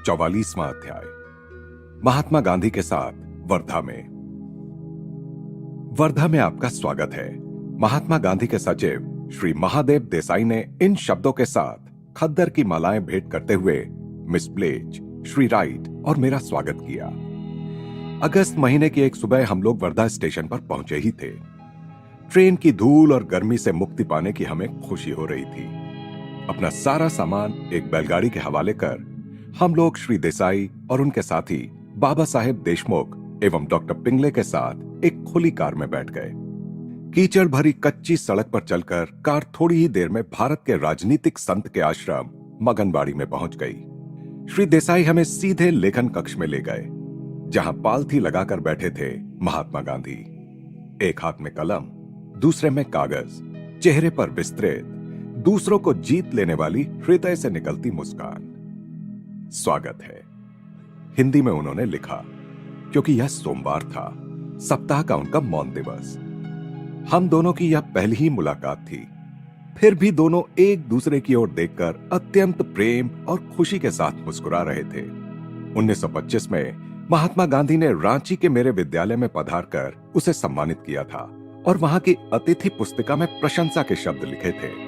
44वां अध्याय। महात्मा गांधी के साथ वर्धा में। वर्धा में आपका स्वागत है। महात्मा गांधी के सचिव श्री महादेव देसाई ने इन शब्दों के साथ खद्दर की मालाएं भेंट करते हुए मिस ब्लेज, श्री राइट और मेरा स्वागत किया। अगस्त महीने की एक सुबह हम लोग वर्धा स्टेशन पर पहुंचे ही थे। ट्रेन की धूल और गर्मी से मुक्ति पाने की हमें खुशी हो रही थी। अपना सारा सामान एक बैलगाड़ी के हवाले कर हम लोग श्री देसाई और उनके साथी बाबा साहेब देशमुख एवं डॉक्टर पिंगले के साथ एक खुली कार में बैठ गए। कीचड़ भरी कच्ची सड़क पर चलकर कार थोड़ी ही देर में भारत के राजनीतिक संत के आश्रम मगनबाड़ी में पहुंच गई। श्री देसाई हमें सीधे लेखन कक्ष में ले गए, जहां पालथी लगाकर बैठे थे महात्मा गांधी। एक हाथ में कलम, दूसरे में कागज, चेहरे पर विस्तृत, दूसरों को जीत लेने वाली हृदय से निकलती मुस्कान। स्वागत है, हिंदी में उन्होंने लिखा, क्योंकि यह सोमवार था, सप्ताह का उनका मौन दिवस। हम दोनों की यह पहली ही मुलाकात थी, फिर भी दोनों एक दूसरे की ओर देखकर अत्यंत प्रेम और खुशी के साथ मुस्कुरा रहे थे। 1925 में महात्मा गांधी ने रांची के मेरे विद्यालय में पधारकर उसे सम्मानित किया था और वहां की अतिथि पुस्तिका में प्रशंसा के शब्द लिखे थे।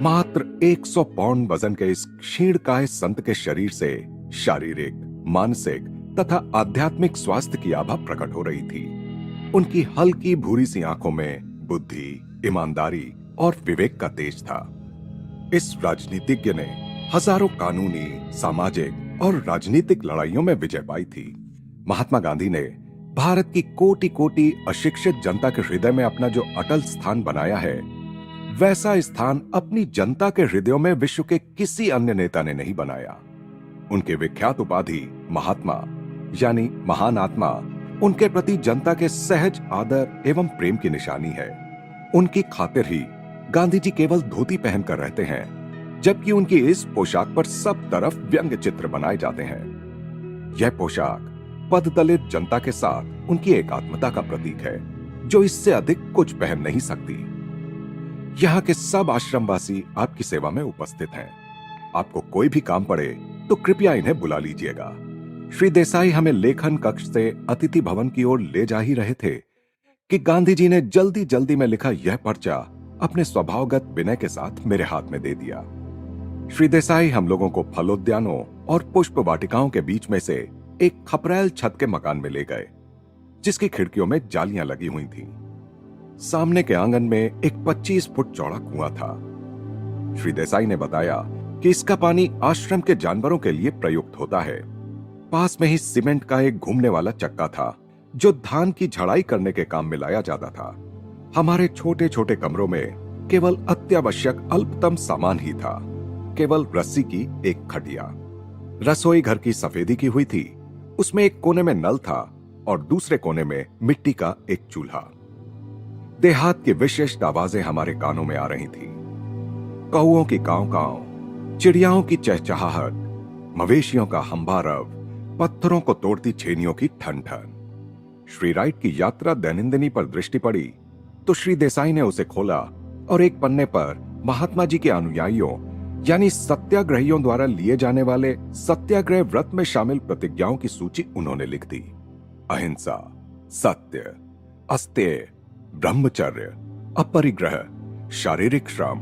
मात्र 100 पाउंड वजन के इस क्षीणकाय संत के शरीर से शारीरिक, मानसिक तथा आध्यात्मिक स्वास्थ्य की आभा प्रकट हो रही थी। उनकी हल्की भूरी सी आंखों में बुद्धि, ईमानदारी और विवेक का तेज था। इस राजनीतिज्ञ ने हजारों कानूनी, सामाजिक और राजनीतिक लड़ाइयों में विजय पाई थी। महात्मा गांधी ने भारत की कोटि कोटि अशिक्षित जनता के हृदय में अपना जो अटल स्थान बनाया है, वैसा स्थान अपनी जनता के हृदयों में विश्व के किसी अन्य नेता ने नहीं बनाया। उनके विख्यात उपाधि महात्मा यानी महान आत्मा उनके प्रति जनता के सहज आदर एवं प्रेम की निशानी है। उनकी खातिर ही गांधी जी केवल धोती पहनकर रहते हैं, जबकि उनकी इस पोशाक पर सब तरफ व्यंग चित्र बनाए जाते हैं। यह पोशाक पददलित जनता के साथ उनकी एकात्मता का प्रतीक है, जो इससे अधिक कुछ पहन नहीं सकती। यहाँ के सब आश्रमवासी आपकी सेवा में उपस्थित हैं। आपको कोई भी काम पड़े तो कृपया इन्हें बुला लीजिएगा। श्री देसाई हमें लेखन कक्ष से अतिथि भवन की ओर ले जा ही रहे थे कि गांधी जी ने जल्दी जल्दी में लिखा यह पर्चा अपने स्वभावगत विनय के साथ मेरे हाथ में दे दिया। श्री देसाई हम लोगों को फलोद्यानों और पुष्प वाटिकाओं के बीच में से एक खपरैल छत के मकान में ले गए, जिसकी खिड़कियों में जालियां लगी हुई थीं। सामने के आंगन में एक 25 फुट चौड़ा कुआं था। श्री देसाई ने बताया कि इसका पानी आश्रम के जानवरों के लिए प्रयुक्त होता है। पास में ही सीमेंट का एक घूमने वाला चक्का था, जो धान की झड़ाई करने के काम में लाया जाता था। हमारे छोटे छोटे कमरों में केवल अत्यावश्यक अल्पतम सामान ही था, केवल रस्सी की एक खटिया। रसोई घर की सफेदी की हुई थी, उसमें एक कोने में नल था और दूसरे कोने में मिट्टी का एक चूल्हा। देहात की विशिष्ट आवाजें हमारे कानों में आ रही थी। कौओं की कांव कांव, चिड़ियाओं की चहचहाहट, मवेशियों का हंबारव, पत्थरों को तोड़ती छेनियों की ठन ठन। श्री राइट की यात्रा दैनंदिनी पर दृष्टि पड़ी तो श्री देसाई ने उसे खोला और एक पन्ने पर महात्मा जी के अनुयायियों यानी सत्याग्रहियों द्वारा लिए जाने वाले सत्याग्रह व्रत में शामिल प्रतिज्ञाओं की सूची उन्होंने लिख दी। अहिंसा, सत्य, अस्तेय, ब्रह्मचर्य, अपरिग्रह, शारीरिक श्रम,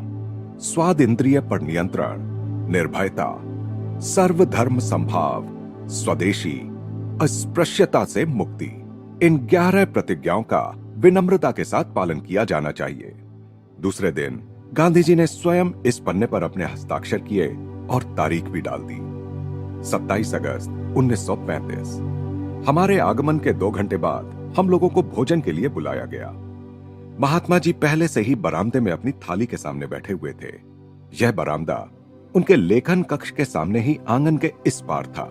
स्वाद इंद्रिय पर नियंत्रण, निर्भयता, सर्वधर्म संभाव, स्वदेशी, अस्पृश्यता से मुक्ति। इन 11 प्रतिज्ञाओं का विनम्रता के साथ पालन किया जाना चाहिए। दूसरे दिन गांधी जी ने स्वयं इस पन्ने पर अपने हस्ताक्षर किए और तारीख भी डाल दी, 27 अगस्त 1935। हमारे आगमन के 2 घंटे बाद हम लोगों को भोजन के लिए बुलाया गया। महात्मा जी पहले से ही बरामदे में अपनी थाली के सामने बैठे हुए थे। यह बरामदा उनके लेखन कक्ष के सामने ही आंगन के इस पार था।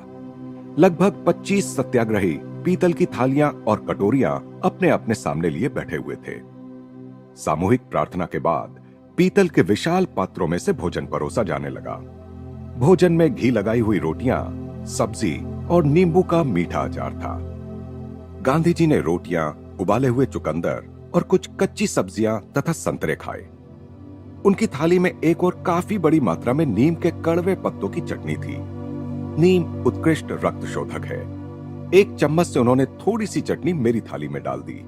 लगभग 25 सत्याग्रही पीतल की थालियां और कटोरियां अपने अपने सामने लिए बैठे हुए थे। सामूहिक प्रार्थना के बाद पीतल के विशाल पात्रों में से भोजन परोसा जाने लगा। भोजन में घी लगाई हुई रोटियां, सब्जी और नींबू का मीठा अचार था। गांधी जी ने रोटियां, उबाले हुए चुकंदर और कुछ कच्ची सब्जियां तथा संतरे खाए। उनकी थाली में एक और काफी बड़ी मात्रा में नीम के कड़वे पत्तों की चटनी थी। नीम उत्कृष्ट रक्त शोधक है। एक चम्मच से उन्होंने थोड़ी सी चटनी मेरी थाली में डाल दी।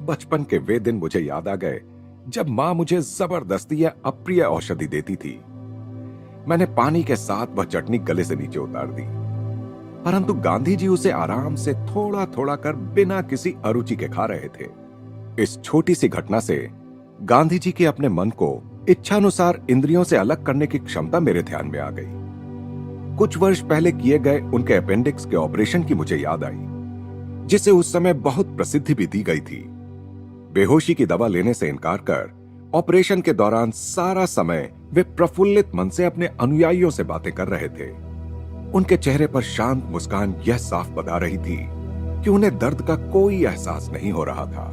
बचपन के वे दिन मुझे याद आ गए जब मां मुझे जबरदस्ती या अप्रिय औषधि देती थी। मैंने पानी के साथ वह चटनी गले से नीचे उतार दी, परंतु गांधी जी उसे आराम से थोड़ा थोड़ा कर बिना किसी अरुचि के खा रहे थे। इस छोटी सी घटना से गांधी जी के अपने मन को इच्छानुसार इंद्रियों से अलग करने की क्षमता मेरे ध्यान में आ गई। कुछ वर्ष पहले किए गए उनके अपेंडिक्स के ऑपरेशन की मुझे याद आई, जिसे उस समय बहुत प्रसिद्धि भी दी गई थी। बेहोशी की दवा लेने से इनकार कर ऑपरेशन के दौरान सारा समय वे प्रफुल्लित मन से अपने अनुयायियों से बातें कर रहे थे। उनके चेहरे पर शांत मुस्कान यह साफ बता रही थी कि उन्हें दर्द का कोई एहसास नहीं हो रहा था।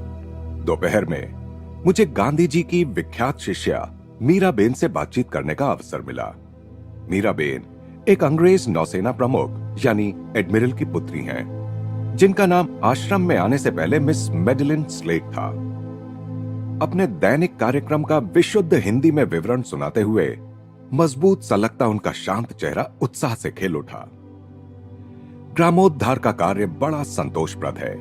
दोपहर में मुझे गांधी जी की विख्यात शिष्या मीराबेन से बातचीत करने का अवसर मिला। मीराबेन एक अंग्रेज नौसेना प्रमुख यानी एडमिरल की पुत्री हैं, जिनका नाम आश्रम में आने से पहले मिस मेडलिन स्लेट था। अपने दैनिक कार्यक्रम का विशुद्ध हिंदी में विवरण सुनाते हुए मजबूत सलगता उनका शांत चेहरा उत्साह से खिल उठा। ग्रामोद्धार का कार्य बड़ा संतोषप्रद है।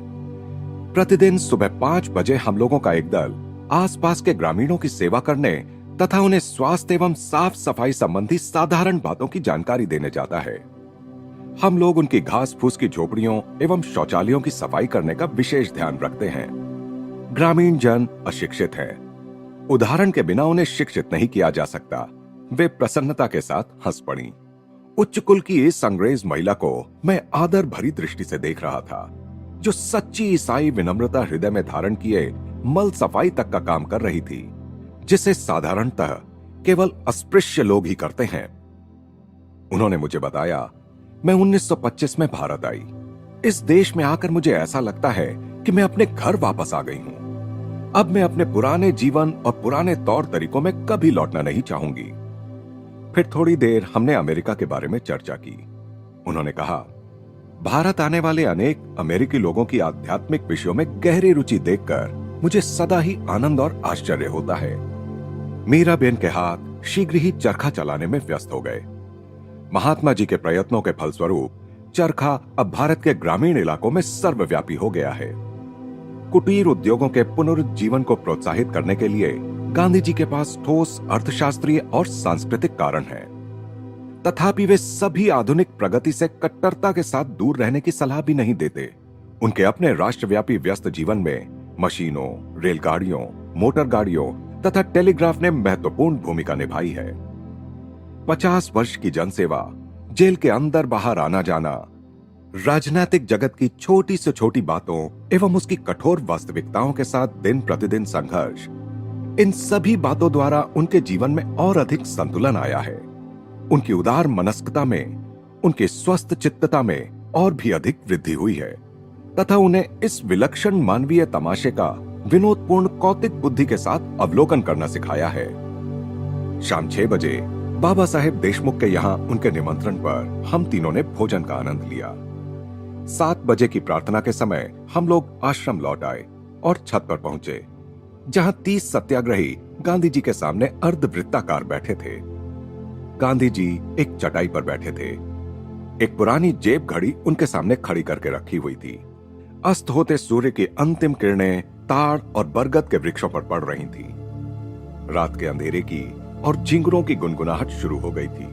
प्रतिदिन सुबह 5 बजे हम लोगों का एक दल आसपास के ग्रामीणों की सेवा करने तथा उन्हें स्वास्थ्य एवं साफ सफाई संबंधी साधारण बातों की जानकारी देने जाता है। हम लोग उनकी घास फूस की झोपड़ियों एवं शौचालयों की सफाई करने का विशेष ध्यान रखते हैं। ग्रामीण जन अशिक्षित हैं। उदाहरण के बिना उन्हें शिक्षित नहीं किया जा सकता। वे प्रसन्नता के साथ हंस पड़ी। उच्च कुल की इस अंग्रेज महिला को मैं आदर भरी दृष्टि से देख रहा था, जो सच्ची ईसाई विनम्रता हृदय में धारण किए मल सफाई तक का काम कर रही थी, जिसे साधारणतः केवल अस्पृश्य लोग ही करते हैं। उन्होंने मुझे बताया, मैं 1925 में भारत आई। इस देश में आकर मुझे ऐसा लगता है कि मैं अपने घर वापस आ गई हूं। अब मैं अपने पुराने जीवन और पुराने तौर तरीकों में कभी लौटना नहीं चाहूंगी। फिर थोड़ी देर हमने अमेरिका के बारे में चर्चा की। उन्होंने कहा, भारत आने वाले अनेक अमेरिकी लोगों की आध्यात्मिक विषयों में गहरी रुचि देखकर मुझे सदा ही आनंद और आश्चर्य होता है। मीराबेन के हाथ शीघ्र ही चरखा चलाने में व्यस्त हो गए। महात्मा जी के प्रयत्नों के फलस्वरूप चरखा अब भारत के ग्रामीण इलाकों में सर्वव्यापी हो गया है। कुटीर उद्योगों के पुनरुज्जीवन को प्रोत्साहित करने के लिए गांधी जी के पास ठोस अर्थशास्त्रीय और सांस्कृतिक कारण हैं। तथापि वे सभी आधुनिक प्रगति से कट्टरता के साथ दूर रहने की सलाह भी नहीं देते। उनके अपने राष्ट्रव्यापी व्यस्त जीवन में मशीनों, रेलगाड़ियों, मोटर गाड़ियों तथा टेलीग्राफ ने महत्वपूर्ण भूमिका निभाई है। 50 वर्ष की जनसेवा, जेल के अंदर बाहर आना जाना, राजनीतिक जगत की छोटी से छोटी बातों एवं उसकी कठोर वास्तविकताओं के साथ दिन प्रतिदिन संघर्ष, इन सभी बातों द्वारा उनके जीवन में और अधिक संतुलन आया है। उनकी उदार मनस्कता में, उनकी स्वस्थ चित्तता में और भी अधिक वृद्धि हुई है तथा उन्हें इस विलक्षण मानवीय तमाशे का विनोदपूर्ण कौतिक बुद्धि के साथ अवलोकन करना सिखाया है। शाम 6 बजे बाबा साहेब देशमुख के यहाँ उनके निमंत्रण पर हम तीनों ने भोजन का आनंद लिया। 7 बजे की प्रार्थना के समय हम लोग आश्रम लौट आए और छत पर पहुंचे, जहां 30 सत्याग्रही गांधी जी के सामने अर्धवृत्ताकार बैठे थे। गांधी जी एक चटाई पर बैठे थे। एक पुरानी जेब घड़ी उनके सामने खड़ी करके रखी हुई थी। अस्त होते सूर्य की अंतिम किरणें ताड़ और बरगद के वृक्षों पर पड़ रही थी। रात के अंधेरे की और झिंगुरों की गुनगुनाहट शुरू हो गई थी।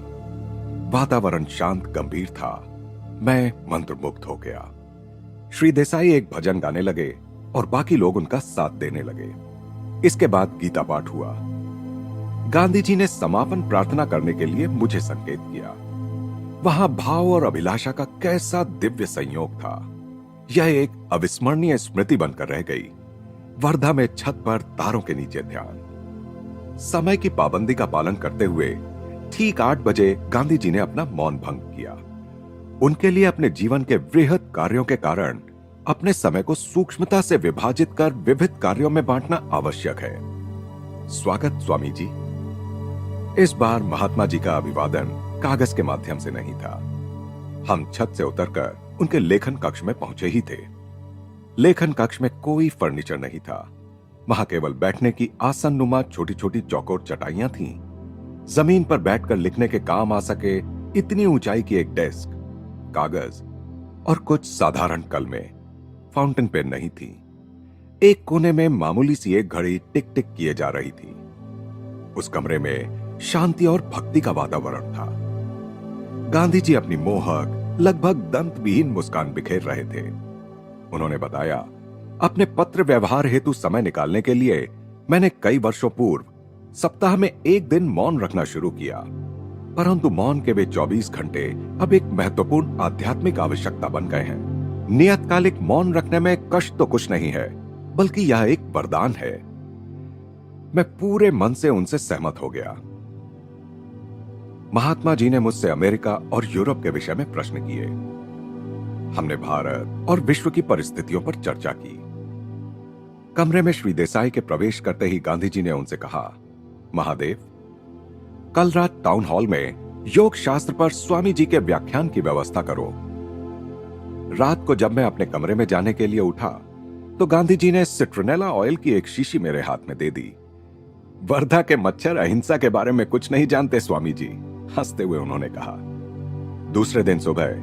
वातावरण शांत गंभीर था। मैं मंत्रमुग्ध हो गया। श्री देसाई एक भजन गाने लगे और बाकी लोग उनका साथ देने लगे। इसके बाद गीता पाठ हुआ। गांधी जी ने समापन प्रार्थना करने के लिए मुझे संकेत किया। वहां भाव और अभिलाषा का कैसा दिव्य संयोग था। यह एक अविस्मरणीय स्मृति बनकर रह गई। वर्धा में छत पर तारों के नीचे ध्यान। समय की पाबंदी का पालन करते हुए ठीक 8 बजे गांधी जी ने अपना मौन भंग किया। उनके लिए अपने जीवन के वृहद कार्यों के कारण अपने समय को सूक्ष्मता से विभाजित कर विविध कार्यों में बांटना आवश्यक है। स्वागत स्वामी जी। इस बार महात्मा जी का अभिवादन कागज के माध्यम से नहीं था। हम छत से उतरकर उनके लेखन कक्ष में पहुंचे ही थे। लेखन कक्ष में कोई फर्नीचर नहीं था। वहां केवल बैठने की आसन नुमा छोटी छोटी चौकोर चटाइयां थीं। जमीन पर बैठकर लिखने के काम आ सके इतनी ऊंचाई की एक डेस्क, कागज और कुछ साधारण कलमें, फाउंटेन पेन नहीं थी। एक कोने में मामूली सी एक घड़ी टिक टिक किए जा रही थी। उस कमरे में शांति और भक्ति का वातावरण था। गांधी जी अपनी मोहक, लगभग दंतविहीन मुस्कान बिखेर रहे थे। उन्होंने बताया, अपने पत्र व्यवहार हेतु समय निकालने के लिए मैंने कई वर्षों पूर्व सप्ताह में एक दिन मौन रखना शुरू किया, परंतु मौन के वे 24 घंटे अब एक महत्वपूर्ण आध्यात्मिक आवश्यकता बन गए हैं। नियतकालिक मौन रखने में कष्ट तो कुछ नहीं है, बल्कि यह एक वरदान है। मैं पूरे मन से उनसे सहमत हो गया। महात्मा जी ने मुझसे अमेरिका और यूरोप के विषय में प्रश्न किए। हमने भारत और विश्व की परिस्थितियों पर चर्चा की। कमरे में श्री देसाई के प्रवेश करते ही गांधी जी ने उनसे कहा, महादेव, कल रात टाउन हॉल में योग शास्त्र पर स्वामी जी के व्याख्यान की व्यवस्था करो। रात को जब मैं अपने कमरे में जाने के लिए उठा तो गांधी जी ने सिट्रोनेला ऑयल की एक शीशी मेरे हाथ में दे दी। वर्धा के मच्छर अहिंसा के बारे में कुछ नहीं जानते स्वामी जी, हंसते हुए उन्होंने कहा। दूसरे दिन सुबह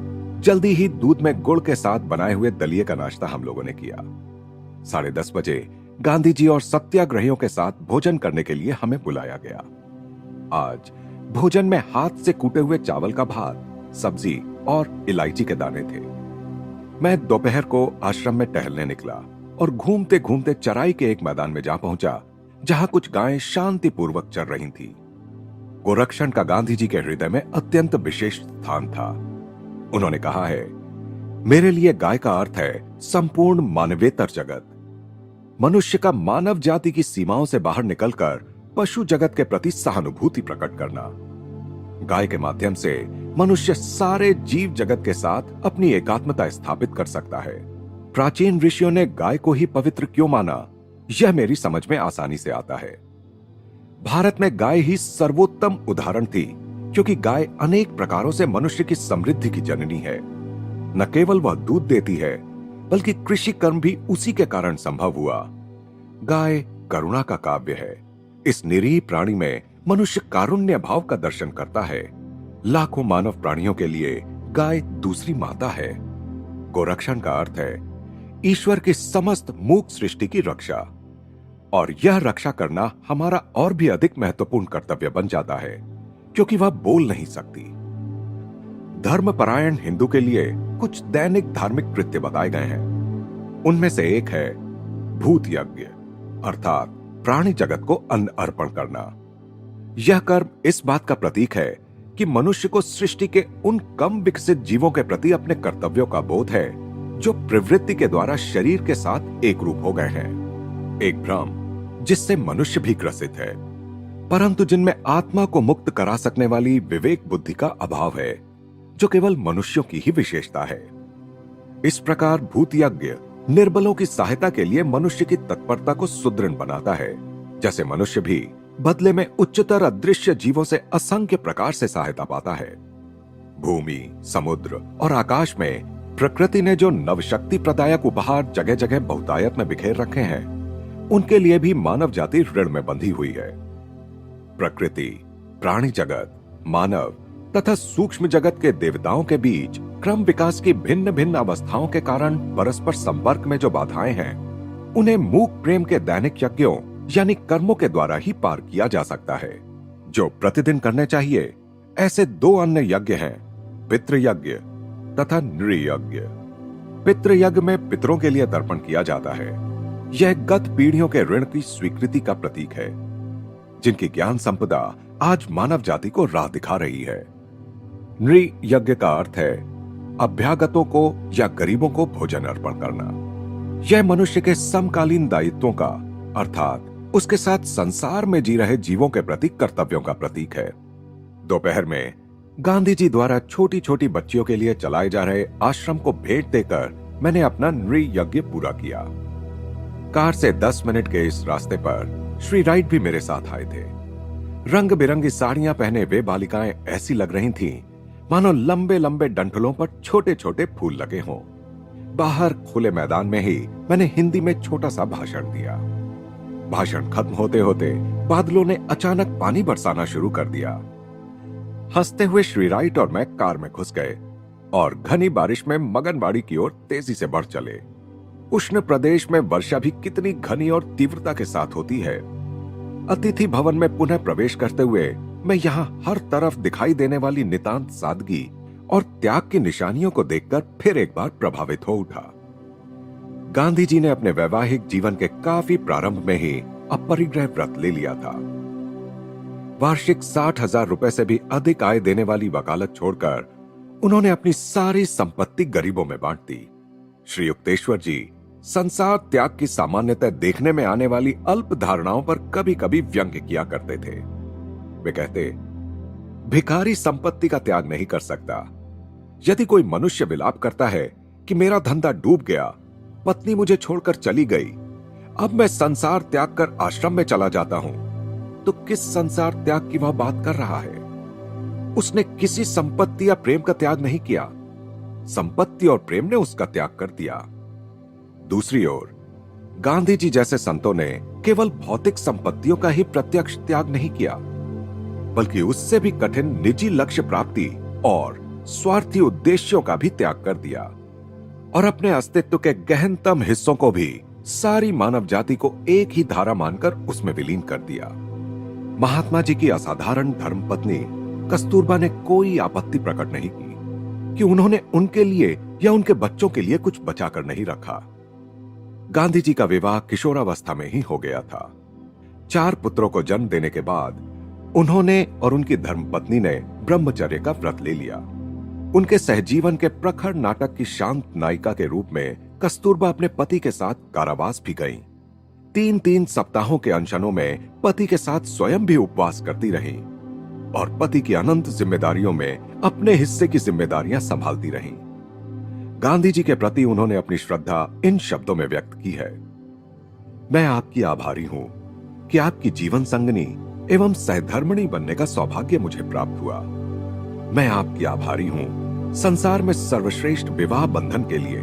जल्दी ही दूध में गुड़ के साथ बनाए हुए दलिये का नाश्ता हम लोगों ने किया। 10:30 बजे गांधी जी और सत्याग्रहियों के साथ भोजन करने के लिए हमें बुलाया गया। आज भोजन में हाथ से कूटे हुए चावल का भात, सब्जी और इलायची के दाने थे। मैं दोपहर को आश्रम में टहलने निकला और घूमते घूमते चराई के एक मैदान में जा पहुंचा, जहां कुछ गायें शांतिपूर्वक चर रही थीं। गोरक्षण का गांधी जी के हृदय में अत्यंत विशेष स्थान था। उन्होंने कहा है, मेरे लिए गाय का अर्थ है संपूर्ण मानवेतर जगत। मनुष्य का मानव जाति की सीमाओं से बाहर निकलकर पशु जगत के प्रति सहानुभूति प्रकट करना। गाय के माध्यम से मनुष्य सारे जीव जगत के साथ अपनी एकात्मता स्थापित कर सकता है। प्राचीन ऋषियों ने गाय को ही पवित्र क्यों माना, यह मेरी समझ में आसानी से आता है। भारत में गाय ही सर्वोत्तम उदाहरण थी, क्योंकि गाय अनेक प्रकारों से मनुष्य की समृद्धि की जननी है। न केवल वह दूध देती है, बल्कि कृषि कर्म भी उसी के कारण संभव हुआ। गाय करुणा का काव्य है। इस निरीह प्राणी में मनुष्य कारुण्य भाव का दर्शन करता है। लाखों मानव प्राणियों के लिए गाय दूसरी माता है। गोरक्षण का अर्थ है ईश्वर की समस्त मूक सृष्टि की रक्षा, और यह रक्षा करना हमारा और भी अधिक महत्वपूर्ण कर्तव्य बन जाता है, क्योंकि वह बोल नहीं सकती। धर्मपरायण हिंदू के लिए कुछ दैनिक धार्मिक कृत्य बताए गए हैं। उनमें से एक है भूत यज्ञ, अर्थात प्राणी जगत को अन्न अर्पण करना। यह कर्म इस बात का प्रतीक है कि मनुष्य को सृष्टि के उन कम विकसित जीवों के प्रति अपने कर्तव्यों का बोध है, जो प्रवृत्ति के द्वारा शरीर के साथ एक रूप हो गए हैं। एक भ्रम जिससे मनुष्य भी ग्रसित है, परंतु जिनमें आत्मा को मुक्त करा सकने वाली विवेक बुद्धि का अभाव है, जो केवल मनुष्यों की ही विशेषता है। इस प्रकार भूत यज्ञ निर्बलों की सहायता के लिए मनुष्य की तत्परता को सुदृढ़ बनाता है, जैसे मनुष्य भी बदले में उच्चतर अदृश्य जीवों से असंख्य प्रकार से सहायता पाता है। भूमि, समुद्र और आकाश में प्रकृति ने जो नवशक्ति प्रदायक उपहार जगह जगह बहुतायत में बिखेर रखे हैं, उनके लिए भी मानव जाति ऋण में बंधी हुई है। प्रकृति, प्राणी जगत, मानव तथा सूक्ष्म जगत के देवताओं के बीच क्रम विकास की भिन्न भिन्न अवस्थाओं के कारण परस्पर संपर्क में जो बाधाएं हैं, उन्हें मूक प्रेम के दैनिक यज्ञों यानी कर्मों के द्वारा ही पार किया जा सकता है, जो प्रतिदिन करने चाहिए। ऐसे 2 अन्य यज्ञ हैं, पितृयज्ञ तथा नृयज्ञ। पितृयज्ञ में पितरों के लिए तर्पण किया जाता है। यह गत पीढ़ियों के ऋण की स्वीकृति का प्रतीक है, जिनकी ज्ञान संपदा आज मानव जाति को राह दिखा रही है। नृयज्ञ का अर्थ है अभ्यागतों को या गरीबों को भोजन अर्पण करना। यह मनुष्य के समकालीन दायित्वों का, अर्थात उसके साथ संसार में जी रहे जीवों के प्रति कर्तव्यों का प्रतीक है। दोपहर में गांधी जी द्वारा छोटी छोटी बच्चियों के लिए चलाए जा रहे आश्रम को भेंट देकर मैंने अपना नृयज्ञ पूरा किया। कार से 10 मिनट के इस रास्ते पर श्री राइट भी मेरे साथ आए थे। रंग बिरंगी साड़ियां पहने वे बालिकाएं ऐसी लग रही थीं मानो लंबे लंबे डंठलों पर छोटे छोटे फूल लगे हों। बाहर खुले मैदान में ही मैंने हिंदी में छोटा सा भाषण दिया। भाषण खत्म होते होते बादलों ने अचानक पानी बरसाना शुरू कर दिया। हंसते हुए श्री राइट और मैं कार में घुस गए और घनी बारिश में मगनबाड़ी की ओर तेजी से बढ़ चले। उष्ण प्रदेश में वर्षा भी कितनी घनी और तीव्रता के साथ होती है। अतिथि भवन में पुनः प्रवेश करते हुए मैं यहाँ हर तरफ दिखाई देने वाली नितांत सादगी और त्याग की निशानियों को देखकर फिर एक बार प्रभावित हो उठा। गांधी जी ने अपने वैवाहिक जीवन के काफी प्रारंभ में ही अपरिग्रह व्रत ले लिया था। वार्षिक 60,000 रुपए से भी अधिक आय देने वाली वकालत छोड़कर उन्होंने अपनी सारी संपत्ति गरीबों में बांट दी। श्री युक्तेश्वर जी संसार त्याग की सामान्यतः देखने में आने वाली अल्प धारणाओं पर कभी कभी व्यंग्य किया करते थे। वे कहते, भिखारी संपत्ति का त्याग नहीं कर सकता। यदि कोई मनुष्य विलाप करता है कि मेरा धंधा डूब गया, पत्नी मुझे छोड़कर चली गई, अब मैं संसार त्याग कर आश्रम में चला जाता हूं, तो किस संसार त्याग की वह बात कर रहा है? उसने किसी संपत्ति या प्रेम का त्याग नहीं किया, संपत्ति और प्रेम ने उसका त्याग कर दिया। दूसरी ओर गांधी जी जैसे संतों ने केवल भौतिक संपत्तियों का ही प्रत्यक्ष त्याग नहीं किया, बल्कि उससे भी कठिन निजी लक्ष्य प्राप्ति और स्वार्थी उद्देश्यों का भी त्याग कर दिया और अपने अस्तित्व के गहनतम हिस्सों को भी सारी मानव जाति को एक ही धारा मानकर उसमें विलीन कर दिया। महात्मा जी की असाधारण धर्मपत्नी कस्तूरबा ने कोई आपत्ति प्रकट नहीं की कि उन्होंने उनके लिए या उनके बच्चों के लिए कुछ बचाकर नहीं रखा। गांधी जी का विवाह किशोरावस्था में ही हो गया था। 4 पुत्रों को जन्म देने के बाद उन्होंने और उनकी धर्मपत्नी ने ब्रह्मचर्य का व्रत ले लिया। उनके सहजीवन के प्रखर नाटक की शांत नायिका के रूप में कस्तूरबा अपने पति के साथ कारावास भी गईं। 3-3 सप्ताहों के अनशनों में पति के साथ स्वयं भी उपवास करती रहीं और पति की अनंत जिम्मेदारियों में अपने हिस्से की जिम्मेदारियां संभालती रहीं। गांधी जी के प्रति उन्होंने अपनी श्रद्धा इन शब्दों में व्यक्त की है, मैं आपकी आभारी हूं कि आपकी जीवन संगनी एवं सहधर्मिणी बनने का सौभाग्य मुझे प्राप्त हुआ। मैं आपकी आभारी हूं संसार में सर्वश्रेष्ठ विवाह बंधन के लिए,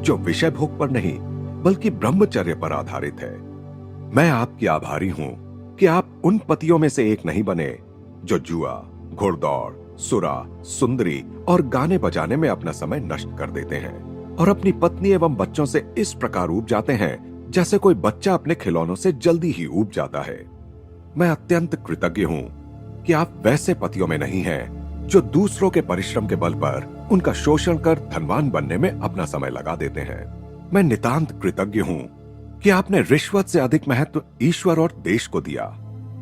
जो विषय भोग पर नहीं बल्कि ब्रह्मचर्य पर आधारित है। मैं आपकी आभारी हूं कि आप उन पतियों में से एक नहीं बने जो जुआ, घुड़दौड़, सुरा, सुंदरी और गाने बजाने में अपना समय नष्ट कर देते हैं और अपनी पत्नी एवं बच्चों से इस प्रकार ऊब जाते हैं जैसे कोई बच्चा अपने खिलौनों से जल्दी ही ऊब जाता है। मैं अत्यंत कृतज्ञ हूं कि आप वैसे पतियों में नहीं हैं जो दूसरों के परिश्रम के बल पर उनका शोषण कर धनवान बनने में अपना समय लगा देते हैं। मैं नितांत कृतज्ञ हूं कि आपने रिश्वत से अधिक महत्व ईश्वर और देश को दिया,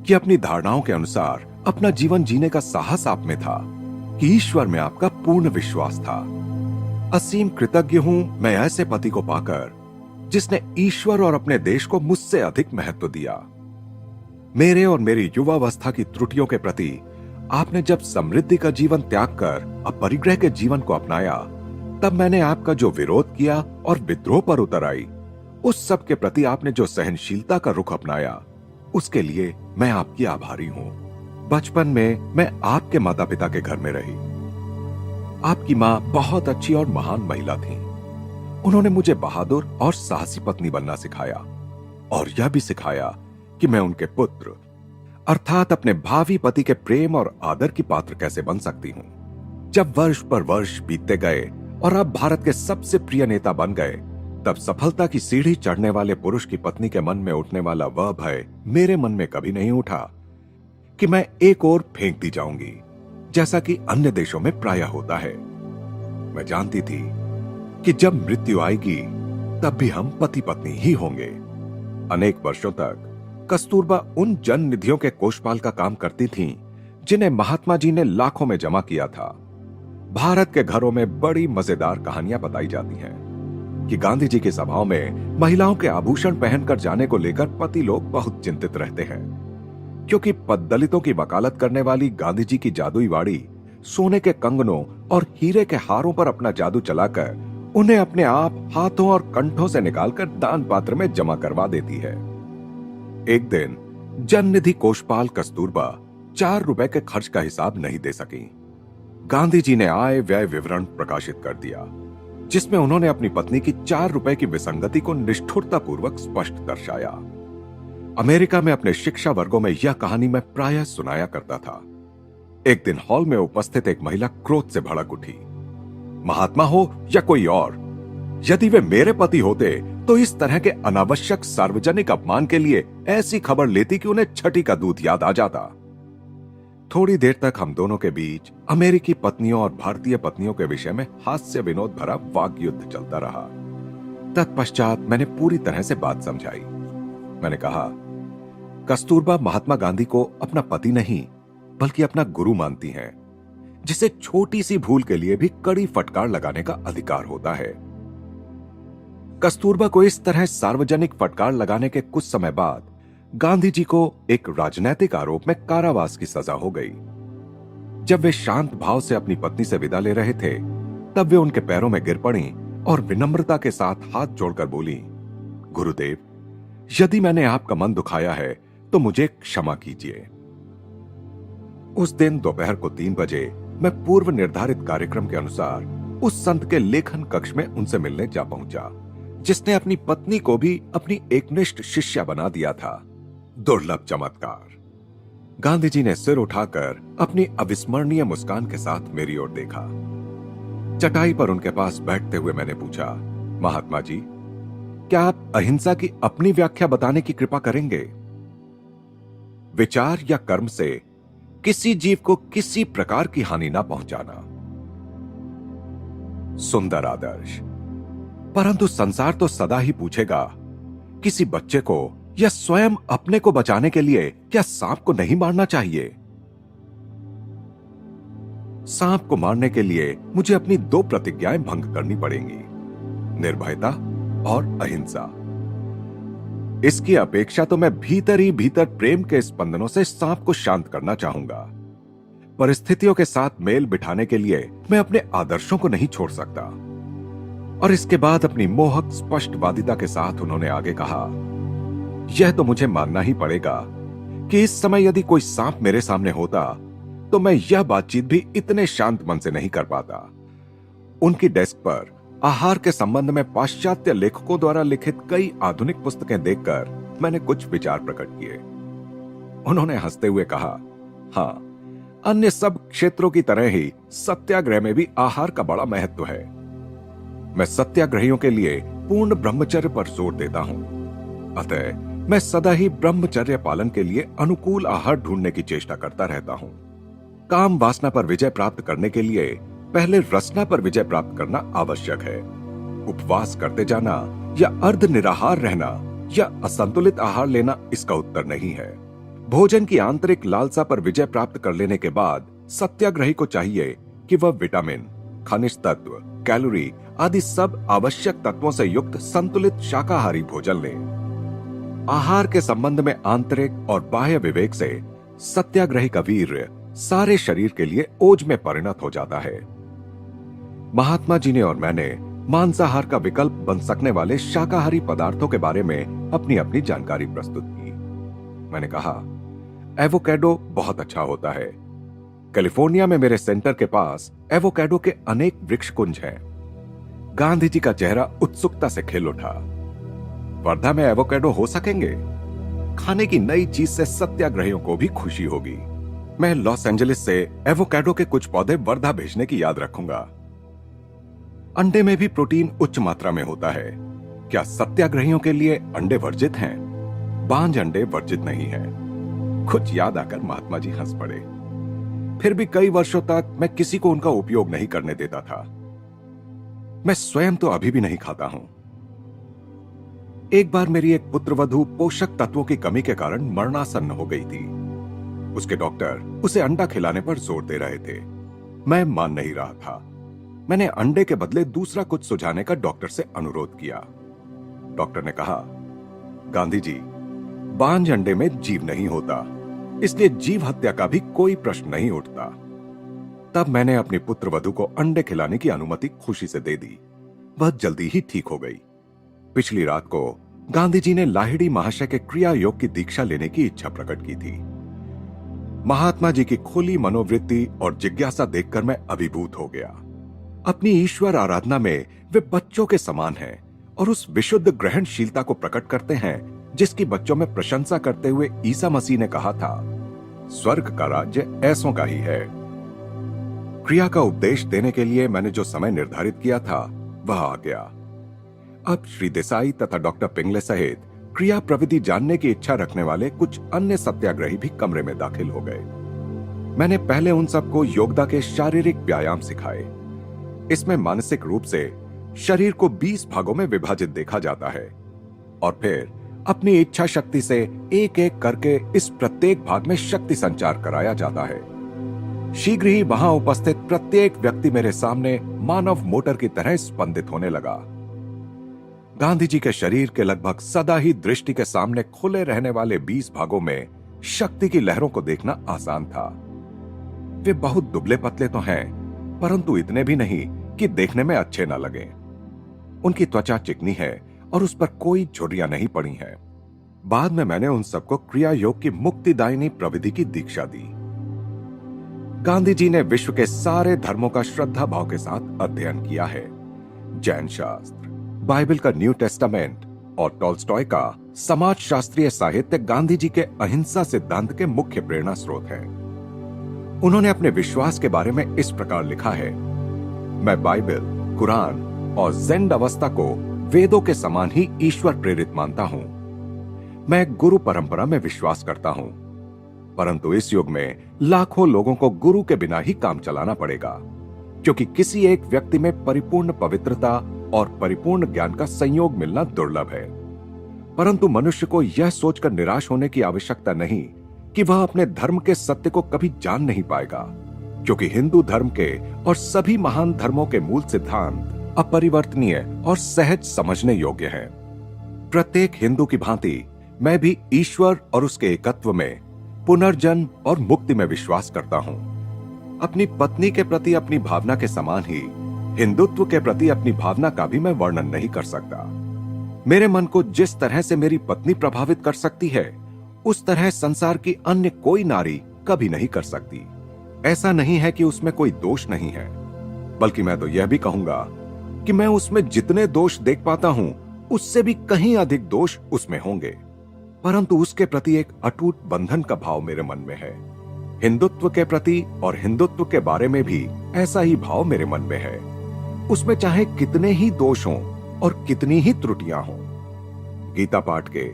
कि अपनी धारणाओं के अनुसार अपना जीवन जीने का साहस आप में था, कि ईश्वर में आपका पूर्ण विश्वास था। असीम कृतज्ञ हूं मैं ऐसे पति को पाकर जिसने ईश्वर और अपने देश को मुझसे अधिक महत्व दिया। मेरे और मेरी युवावस्था की त्रुटियों के प्रति आपने जब समृद्धि का जीवन त्याग कर अपरिग्रह के जीवन को अपनाया, तब मैंने आपका जो विरोध किया और विद्रोह पर उतर आई, उस सब के प्रति आपने जो सहनशीलता का रुख अपनाया, उसके लिए मैं आपकी आभारी हूं। बचपन में मैं आपके माता पिता के घर में रही। आपकी मां बहुत अच्छी और महान महिला थी। उन्होंने मुझे बहादुर और साहसी पत्नी बनना सिखाया और यह भी सिखाया कि मैं उनके पुत्र अर्थात अपने भावी पति के प्रेम और आदर की पात्र कैसे बन सकती हूं। जब वर्ष पर वर्ष बीतते गए और आप भारत के सबसे प्रिय नेता बन गए, तब सफलता की सीढ़ी चढ़ने वाले पुरुष की पत्नी के मन में उठने वाला वह भय मेरे मन में कभी नहीं उठा कि मैं एक ओर फेंक दी जाऊंगी, जैसा कि अन्य देशों में प्रायः होता है। मैं जानती थी कि जब मृत्यु आएगी तब भी हम पति पत्नी ही होंगे। अनेक वर्षों तक कस्तूरबा उन जन निधियों के कोषपाल का काम करती थीं, जिन्हें महात्मा जी ने लाखों में जमा किया था। भारत के घरों में बड़ी मजेदार कहानियां बताई जाती हैं कि गांधी जी की सभाओं में महिलाओं के आभूषण पहनकर जाने को लेकर पति लोग बहुत चिंतित रहते हैं, क्योंकि पददलितों की वकालत करने वाली गांधी जी की जादुई वाड़ी सोने के कंगनों और हीरे के हारों पर अपना जादू चलाकर उन्हें अपने आप हाथों और कंठों से निकालकर दान पात्र में जमा करवा देती है। एक दिन जन निधि कोषपाल कस्तूरबा 4 रुपए के खर्च का हिसाब नहीं दे सकी। गांधी जी ने आय व्यय विवरण प्रकाशित कर दिया, जिसमें उन्होंने अपनी पत्नी की 4 रुपए की विसंगति को निष्ठुरतापूर्वक स्पष्ट दर्शाया। अमेरिका में अपने शिक्षा वर्गों में यह कहानी मैं प्रायः सुनाया करता था। एक दिन हॉल में उपस्थित एक महिला क्रोध से भड़क उठी। महात्मा हो या कोई और, यदि वे मेरे पति होते तो इस तरह के अनावश्यक सार्वजनिक अपमान के लिए ऐसी खबर लेती कि उन्हें छठी का दूध याद आ जाता। थोड़ी देर तक हम दोनों के बीच अमेरिकी पत्नियों और भारतीय पत्नियों के विषय में हास्य विनोद भरा वाक युद्ध चलता रहा। तत्पश्चात मैंने पूरी तरह से बात समझाई। मैंने कहा, कस्तूरबा महात्मा गांधी को अपना पति नहीं बल्कि अपना गुरु मानती हैं, जिसे छोटी सी भूल के लिए भी कड़ी फटकार लगाने का अधिकार होता है। कस्तूरबा को इस तरह सार्वजनिक फटकार लगाने के कुछ समय बाद गांधी जी को एक राजनैतिक आरोप में कारावास की सजा हो गई। जब वे शांत भाव से अपनी पत्नी से विदा ले रहे थे, तब वे उनके पैरों में गिर पड़ी और विनम्रता के साथ हाथ जोड़कर बोली, गुरुदेव, यदि मैंने आपका मन दुखाया है तो मुझे क्षमा कीजिए। उस दिन दोपहर को 3 बजे मैं पूर्व निर्धारित कार्यक्रम के अनुसार उस संत के लेखन कक्ष में उनसे मिलने जा पहुंचा, जिसने अपनी पत्नी को भी अपनी एकनिष्ठ शिष्या बना दिया था। दुर्लभ चमत्कार। गांधी जी ने सिर उठाकर अपनी अविस्मरणीय मुस्कान के साथ मेरी ओर देखा। चटाई पर उनके पास बैठते हुए मैंने पूछा, महात्मा जी, क्या आप अहिंसा की अपनी व्याख्या बताने की कृपा करेंगे? विचार या कर्म से किसी जीव को किसी प्रकार की हानि ना पहुंचाना। सुंदर आदर्श। परंतु संसार तो सदा ही पूछेगा, किसी बच्चे को या स्वयं अपने को बचाने के लिए क्या सांप को नहीं मारना चाहिए? सांप को मारने के लिए मुझे अपनी 2 प्रतिज्ञाएं भंग करनी पड़ेंगी, निर्भयता और अहिंसा। इसकी अपेक्षा तो मैं भीतर ही भीतर प्रेम के स्पंदनों से सांप को शांत करना चाहूंगा। परिस्थितियों के साथ मेल बिठाने के लिए मैं अपने आदर्शों को नहीं छोड़ सकता। और इसके बाद अपनी मोहक स्पष्टवादिता के साथ उन्होंने आगे कहा, यह तो मुझे मानना ही पड़ेगा कि इस समय यदि कोई सांप मेरे सामने होता तो मैं यह बातचीत भी इतने शांत मन से नहीं कर पाता। उनकी डेस्क पर आहार के संबंध में पाश्चात्य लेखकों द्वारा लिखित कई आधुनिक पुस्तकें देखकर मैंने कुछ विचार प्रकट किए। उन्होंने हंसते हुए कहा, हां, अन्य सब क्षेत्रों की तरह ही सत्याग्रह में भी आहार का बड़ा महत्व है। मैं सत्याग्रहियों के लिए पूर्ण ब्रह्मचर्य पर जोर देता हूं। अतः मैं सदा ही ब्रह्मचर्य पालन के लिए अनुकूल आहार ढूंढने की चेष्टा करता रहता हूं। काम वासना पर विजय प्राप्त करने के लिए पहले रसना पर विजय प्राप्त करना आवश्यक है। उपवास करते जाना या अर्ध निराहार रहना या असंतुलित आहार लेना इसका उत्तर नहीं है। भोजन की आंतरिक लालसा पर विजय प्राप्त कर लेने के बाद सत्याग्रही को चाहिए कि वह विटामिन, खनिज तत्व, कैलोरी आदि सब आवश्यक तत्वों से युक्त संतुलित शाकाहारी भोजन ले। आहार के संबंध में आंतरिक और बाह्य विवेक से सत्याग्रही का वीर्य सारे शरीर के लिए ओज में परिणत हो जाता है। महात्मा जी ने और मैंने मांसाहार का विकल्प बन सकने वाले शाकाहारी पदार्थों के बारे में अपनी अपनी जानकारी प्रस्तुत की। मैंने कहा, एवोकेडो बहुत अच्छा होता है। कैलिफोर्निया में मेरे सेंटर के पास एवोकेडो के अनेक वृक्ष कुंज हैं। गांधी जी का चेहरा उत्सुकता से खिल उठा। वर्धा में एवोकेडो हो सकेंगे? खाने की नई चीज से सत्याग्रहियों को भी खुशी होगी। मैं लॉस एंजलिस से एवोकेडो के कुछ पौधे वर्धा भेजने की याद रखूंगा। अंडे में भी प्रोटीन उच्च मात्रा में होता है। क्या सत्याग्रहियों के लिए अंडे वर्जित हैं? बांझ अंडे वर्जित नहीं हैं। कुछ याद आकर महात्मा जी हंस पड़े। फिर भी कई वर्षों तक मैं किसी को उनका उपयोग नहीं करने देता था। मैं स्वयं तो अभी भी नहीं खाता हूं। एक बार मेरी एक पुत्रवधू पोषक तत्वों की कमी के कारण मरणासन्न हो गई थी। उसके डॉक्टर उसे अंडा खिलाने पर जोर दे रहे थे। मैं मान नहीं रहा था। मैंने अंडे के बदले दूसरा कुछ सुझाने का डॉक्टर से अनुरोध किया। डॉक्टर ने कहा, गांधी जी, बांझ अंडे में जीव नहीं होता, इसलिए जीव हत्या का भी कोई प्रश्न नहीं उठता। तब मैंने अपनी पुत्रवधू को अंडे खिलाने की अनुमति खुशी से दे दी। वह जल्दी ही ठीक हो गई। पिछली रात को गांधी जी ने लाहिड़ी महाशय के क्रिया योग की दीक्षा लेने की इच्छा प्रकट की थी। महात्मा जी की खुली मनोवृत्ति और जिज्ञासा देखकर मैं अभिभूत हो गया। अपनी ईश्वर आराधना में वे बच्चों के समान हैं और उस विशुद्ध ग्रहणशीलता को प्रकट करते हैं जिसकी बच्चों में प्रशंसा करते हुए ईसा मसीह ने कहा था, स्वर्ग का राज्य ऐसों का ही है। क्रिया का उपदेश देने के लिए मैंने जो समय निर्धारित किया था वह आ गया। अब श्री देसाई तथा डॉक्टर पिंगले सहित क्रिया प्रविधि जानने की इच्छा रखने वाले कुछ अन्य सत्याग्रही भी कमरे में दाखिल हो गए। मैंने पहले उन सबको योगदा के शारीरिक व्यायाम सिखाए। इसमें मानसिक रूप से शरीर को 20 भागों में विभाजित देखा जाता है और फिर अपनी इच्छा शक्ति से एक एक करके इस प्रत्येक भाग में शक्ति संचार कराया जाता है। शीघ्र ही वहां उपस्थित प्रत्येक व्यक्ति मेरे सामने मानव मोटर की तरह स्पंदित होने लगा। गांधी जी के शरीर के लगभग सदा ही दृष्टि के सामने खुले रहने वाले 20 भागों में शक्ति की लहरों को देखना आसान था। वे बहुत दुबले पतले तो हैं, परंतु इतने भी नहीं कि देखने में अच्छे न लगे। उनकी त्वचा चिकनी है और उस पर कोई झुर्रियां नहीं पड़ी हैं। बाद में मैंने उन सबको क्रिया योग की मुक्तिदायिनी प्रविधि की दीक्षा दी। गांधी जी ने विश्व के सारे धर्मों का श्रद्धा भाव के साथ अध्ययन किया है। जैन शास्त्र, बाइबल का न्यू टेस्टामेंट और टॉल्स्टॉय का समाज शास्त्रीय साहित्य गांधी जी के अहिंसा सिद्धांत के मुख्य प्रेरणा स्रोत है। उन्होंने अपने विश्वास के बारे में इस प्रकार लिखा है, मैं बाइबल, कुरान और ज़ेंड अवस्था को वेदों के समान ही ईश्वर प्रेरित मानता हूं। मैं गुरु परंपरा में विश्वास करता हूं, परंतु इस युग में लाखों लोगों को गुरु के बिना ही काम चलाना पड़ेगा, क्योंकि किसी एक व्यक्ति में परिपूर्ण पवित्रता और परिपूर्ण ज्ञान का संयोग मिलना दुर्लभ है। परंतु मनुष्य को यह सोचकर निराश होने की आवश्यकता नहीं कि वह अपने धर्म के सत्य को कभी जान नहीं पाएगा, क्योंकि हिंदू धर्म के और सभी महान धर्मों के मूल सिद्धांत अपरिवर्तनीय और सहज समझने योग्य हैं। प्रत्येक हिंदू की भांति मैं भी ईश्वर और उसके एकत्व में, पुनर्जन्म और मुक्ति में विश्वास करता हूं। अपनी पत्नी के प्रति अपनी भावना के समान ही हिंदुत्व के प्रति अपनी भावना का भी मैं वर्णन नहीं कर सकता। मेरे मन को जिस तरह से मेरी पत्नी प्रभावित कर सकती है, उस तरह संसार की अन्य कोई नारी कभी नहीं कर सकती। ऐसा नहीं है कि उसमें कोई दोष नहीं है, बल्कि मैं तो यह भी कहूंगा कि मैं उसमें जितने दोष देख पाता हूं, उससे भी कहीं अधिक दोष उसमें होंगे। परंतु उसके प्रति एक अटूट बंधन का भाव मेरे मन में है। हिंदुत्व के प्रति और हिंदुत्व के बारे में भी ऐसा ही भाव मेरे मन में है। उसमें चाहे कितने ही दोष हों और कितनी ही त्रुटियां हों। गीता पाठ के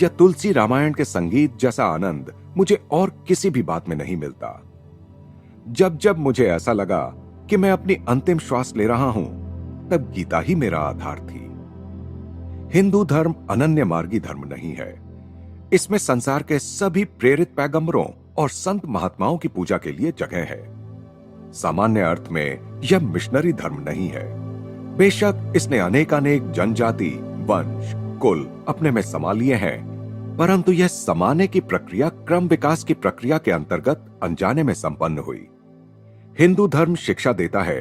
या तुलसी रामायण के संगीत जैसा आनंद मुझे और किसी भी बात में नहीं मिलता। जब जब मुझे ऐसा लगा कि मैं अपनी अंतिम श्वास ले रहा हूं, तब गीता ही मेरा आधार थी। हिंदू धर्म अनन्य मार्गी धर्म नहीं है। इसमें संसार के सभी प्रेरित पैगंबरों और संत महात्माओं की पूजा के लिए जगह है। सामान्य अर्थ में यह मिशनरी धर्म नहीं है। बेशक इसने अनेकानेक जनजाति, वंश, कुल अपने में समा लिए हैं, परंतु यह समाने की प्रक्रिया क्रम विकास की प्रक्रिया के अंतर्गत अनजाने में संपन्न हुई। हिंदू धर्म शिक्षा देता है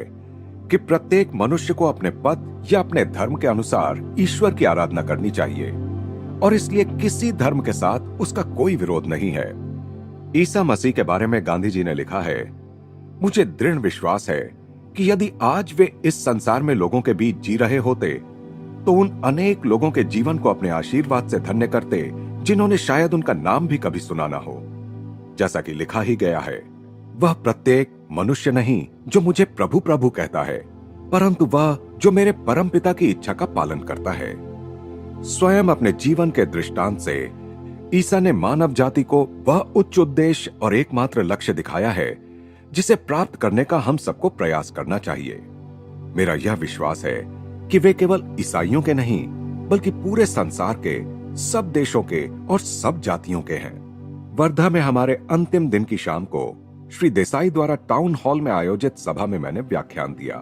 कि प्रत्येक मनुष्य को अपने पद या अपने धर्म के अनुसार ईश्वर की आराधना करनी चाहिए, और इसलिए किसी धर्म के साथ उसका कोई विरोध नहीं है। ईसा मसीह के बारे में गांधी जी ने लिखा है, मुझे दृढ़ विश्वास है कि यदि आज वे इस संसार में लोगों के बीच जी रहे होते, तो उन अनेक लोगों के जीवन को अपने आशीर्वाद से धन्य करते जिन्होंने शायद उनका नाम भी कभी सुना ना हो। जैसा कि लिखा ही गया है, वह प्रत्येक मनुष्य नहीं जो मुझे प्रभु प्रभु कहता है, परंतु वह जो मेरे परमपिता की इच्छा का पालन करता है। स्वयं अपने जीवन के दृष्टांत से ईसा ने मानव जाति को वह उच्च उद्देश्य और एकमात्र लक्ष्य दिखाया है जिसे प्राप्त करने का हम सबको प्रयास करना चाहिए। मेरा यह विश्वास है कि वे केवल ईसाइयों के नहीं, बल्कि पूरे संसार के, सब देशों के और सब जातियों के हैं। वर्धा में हमारे अंतिम दिन की शाम को श्री देसाई द्वारा टाउन हॉल में आयोजित सभा में मैंने व्याख्यान दिया।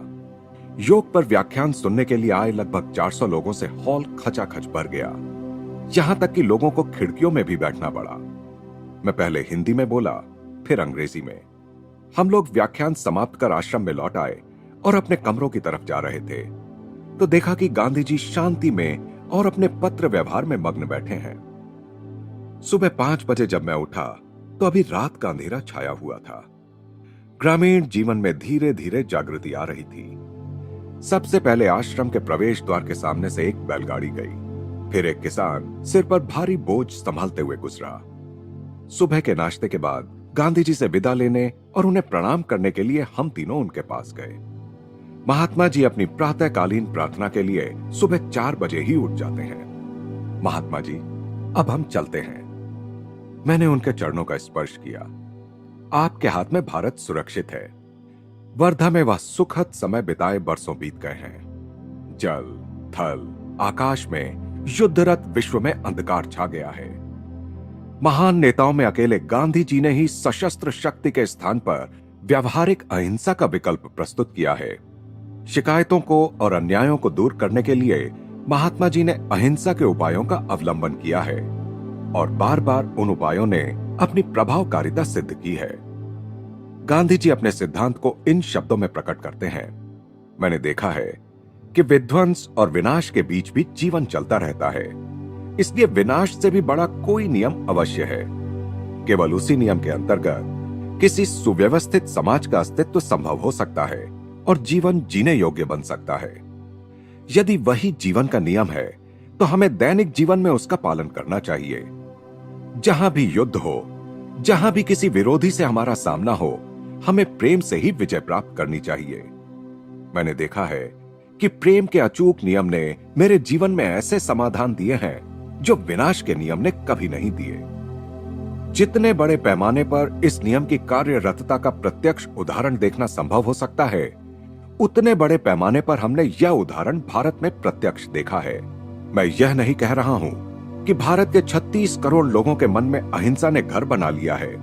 योग पर व्याख्यान सुनने के लिए आए लगभग 400 लोगों से हॉल खचाखच भर गया। यहां तक कि लोगों को खिड़कियों में भी बैठना पड़ा। मैं पहले हिंदी में बोला, फिर अंग्रेजी में। हम लोग व्याख्यान समाप्त कर आश्रम में लौट आए और अपने कमरों की तरफ जा रहे थे, तो देखा कि गांधी जी शांति में और अपने पत्र व्यवहार में मग्न बैठे हैं। सुबह 5 बजे जब मैं उठा, तो अभी रात का अंधेरा छाया हुआ था। ग्रामीण जीवन में धीरे धीरे जागृति आ रही थी। सबसे पहले आश्रम के प्रवेश द्वार के सामने से एक बैलगाड़ी गई, फिर एक किसान सिर पर भारी बोझ संभालते हुए गुजरा। सुबह के नाश्ते के बाद गांधी जी से विदा लेने और उन्हें प्रणाम करने के लिए हम तीनों उनके पास गए। महात्मा जी अपनी प्रातःकालीन प्रार्थना के लिए सुबह 4 बजे ही उठ जाते हैं। महात्मा जी, अब हम चलते हैं। मैंने उनके चरणों का स्पर्श किया। आपके हाथ में भारत सुरक्षित है। वर्धा में वह सुखद समय बिताए बरसों बीत गए हैं। जल, थल, आकाश में युद्धरत विश्व में अंधकार छा गया है। महान नेताओं में अकेले गांधी जी ने ही सशस्त्र शक्ति के स्थान पर व्यावहारिक अहिंसा का विकल्प प्रस्तुत किया है। शिकायतों को और अन्यायों को दूर करने के लिए महात्मा जी ने अहिंसा के उपायों का अवलंबन किया है और बार बार उन उपायों ने अपनी प्रभावकारिता सिद्ध की है। गांधी जी अपने सिद्धांत को इन शब्दों में प्रकट करते हैं। मैंने देखा है कि विध्वंस और विनाश के बीच भी जीवन चलता रहता है, इसलिए विनाश से भी बड़ा कोई नियम अवश्य है। केवल उसी नियम के अंतर्गत किसी सुव्यवस्थित समाज का अस्तित्व संभव हो सकता है और जीवन जीने योग्य बन सकता है। यदि वही जीवन का नियम है तो हमें दैनिक जीवन में उसका पालन करना चाहिए। जहां भी युद्ध हो, जहां भी किसी विरोधी से हमारा सामना हो, हमें प्रेम से ही विजय प्राप्त करनी चाहिए। मैंने देखा है कि प्रेम के अचूक नियम ने मेरे जीवन में ऐसे समाधान दिए हैं जो विनाश के नियम ने कभी नहीं दिए। जितने बड़े पैमाने पर इस नियम की कार्यरतता का प्रत्यक्ष उदाहरण देखना संभव हो सकता है, उतने बड़े पैमाने पर हमने यह उदाहरण भारत में प्रत्यक्ष देखा है। मैं यह नहीं कह रहा हूं कि भारत के 36 करोड़ लोगों के मन में अहिंसा ने घर बना लिया है,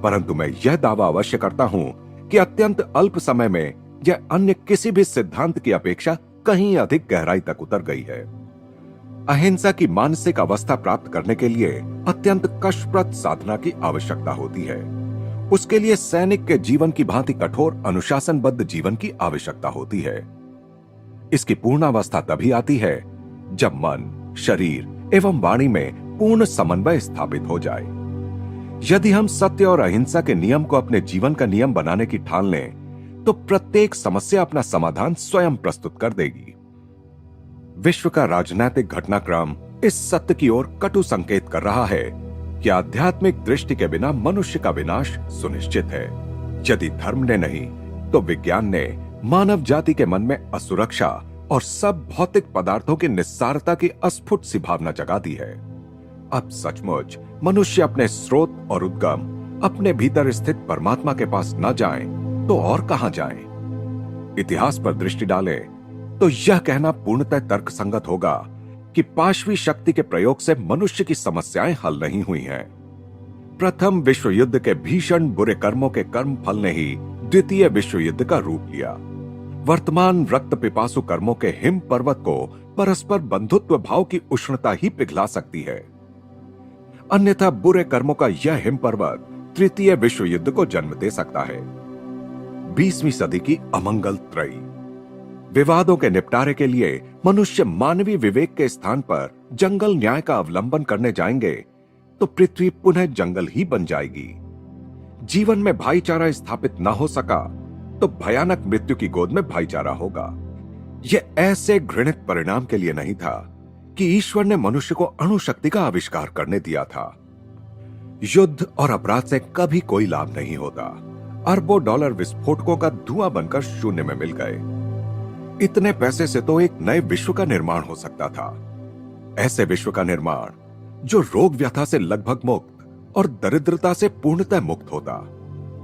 परंतु मैं यह दावा अवश्य करता हूं कि अत्यंत अल्प समय में यह अन्य किसी भी सिद्धांत की अपेक्षा कहीं अधिक गहराई तक उतर गई है। अहिंसा की मानसिक अवस्था प्राप्त करने के लिए अत्यंत कष्टप्रद साधना की आवश्यकता होती है। उसके लिए सैनिक के जीवन की भांति कठोर अनुशासनबद्ध जीवन की आवश्यकता होती है। इसकी पूर्णावस्था तभी आती है जब मन, शरीर एवं वाणी में पूर्ण समन्वय स्थापित हो जाए। यदि हम सत्य और अहिंसा के नियम को अपने जीवन का नियम बनाने की ठान लें, तो प्रत्येक समस्या अपना समाधान स्वयं प्रस्तुत कर देगी। विश्व का राजनीतिक घटनाक्रम इस सत्य की ओर कटु संकेत कर रहा है कि आध्यात्मिक दृष्टि के बिना मनुष्य का विनाश सुनिश्चित है। यदि धर्म ने नहीं तो विज्ञान ने मानव जाति के मन में असुरक्षा और सब भौतिक पदार्थों की निस्सारता की अस्फुट सी भावना जगा दी है। अब सचमुच मनुष्य अपने स्रोत और उद्गम, अपने भीतर स्थित परमात्मा के पास न जाए तो और कहां जाए। इतिहास पर दृष्टि डालें तो यह कहना पूर्णतः तर्कसंगत होगा कि पाशवी शक्ति के प्रयोग से मनुष्य की समस्याएं हल नहीं हुई हैं। प्रथम विश्व युद्ध के भीषण बुरे कर्मों के कर्म फल ने ही द्वितीय विश्व युद्ध का रूप लिया। वर्तमान रक्त पिपासु कर्मों के हिम पर्वत को परस्पर बंधुत्व भाव की उष्णता ही पिघला सकती है। अन्यथा बुरे कर्मों का यह हिम पर्वत तृतीय विश्व युद्ध को जन्म दे सकता है। 20वीं सदी की अमंगल त्रयी। विवादों के निपटारे के लिए मनुष्य मानवीय विवेक के स्थान पर जंगल न्याय का अवलंबन करने जाएंगे तो पृथ्वी पुनः जंगल ही बन जाएगी। जीवन में भाईचारा स्थापित न हो सका तो भयानक मृत्यु की गोद में भाईचारा होगा। यह ऐसे घृणित परिणाम के लिए नहीं था कि ईश्वर ने मनुष्य को अणुशक्ति का आविष्कार करने दिया था। युद्ध और अपराध से कभी कोई लाभ नहीं होता। अरबों डॉलर विस्फोटकों का धुआं बनकर शून्य में मिल गए। इतने पैसे से तो एक नए विश्व का निर्माण हो सकता था। ऐसे विश्व का निर्माण जो रोग व्यथा से लगभग मुक्त और दरिद्रता से पूर्णतः मुक्त होता।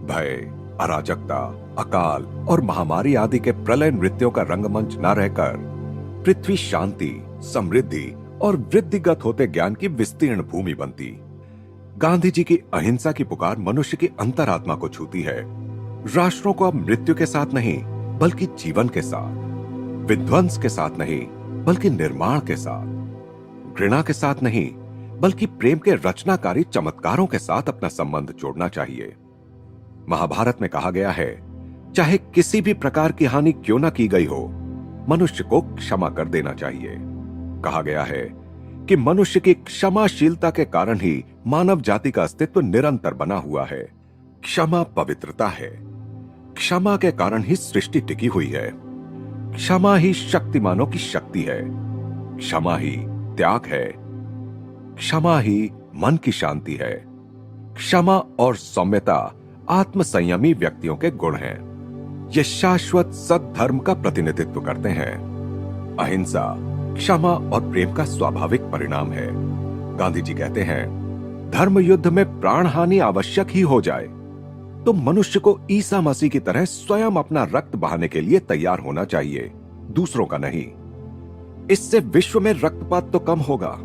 भय, अराजकता, अकाल और महामारी आदि के प्रलय नृत्यों का रंगमंच न रहकर पृथ्वी शांति, समृद्धि और वृद्धिगत होते ज्ञान की विस्तीर्ण भूमि बनती। गांधी जी की अहिंसा की पुकार मनुष्य की अंतरात्मा को छूती है। राष्ट्रों को अब मृत्यु के साथ नहीं बल्कि जीवन के साथ, विध्वंस के साथ नहीं बल्कि निर्माण के साथ, घृणा के साथ नहीं बल्कि प्रेम के रचनाकारी चमत्कारों के साथ अपना संबंध जोड़ना चाहिए। महाभारत में कहा गया है, चाहे किसी भी प्रकार की हानि क्यों ना की गई हो, मनुष्य को क्षमा कर देना चाहिए। कहा गया है कि मनुष्य की क्षमाशीलता के कारण ही मानव जाति का अस्तित्व निरंतर बना हुआ है। क्षमा पवित्रता है। क्षमा के कारण ही सृष्टि टिकी हुई है। क्षमा ही शक्तिमानों की शक्ति है। क्षमा ही त्याग है। क्षमा ही मन की शांति है। क्षमा और सौम्यता आत्मसंयमी व्यक्तियों के गुण हैं। ये शाश्वत सद्धर्म का प्रतिनिधित्व करते हैं। अहिंसा क्षमा और प्रेम का स्वाभाविक परिणाम है। गांधी जी कहते हैं, धर्म युद्ध में प्राण हानि आवश्यक ही हो जाए तो मनुष्य को ईसा मसीह की तरह स्वयं अपना रक्त बहाने के लिए तैयार होना चाहिए, दूसरों का नहीं। इससे विश्व में रक्तपात तो कम होगा।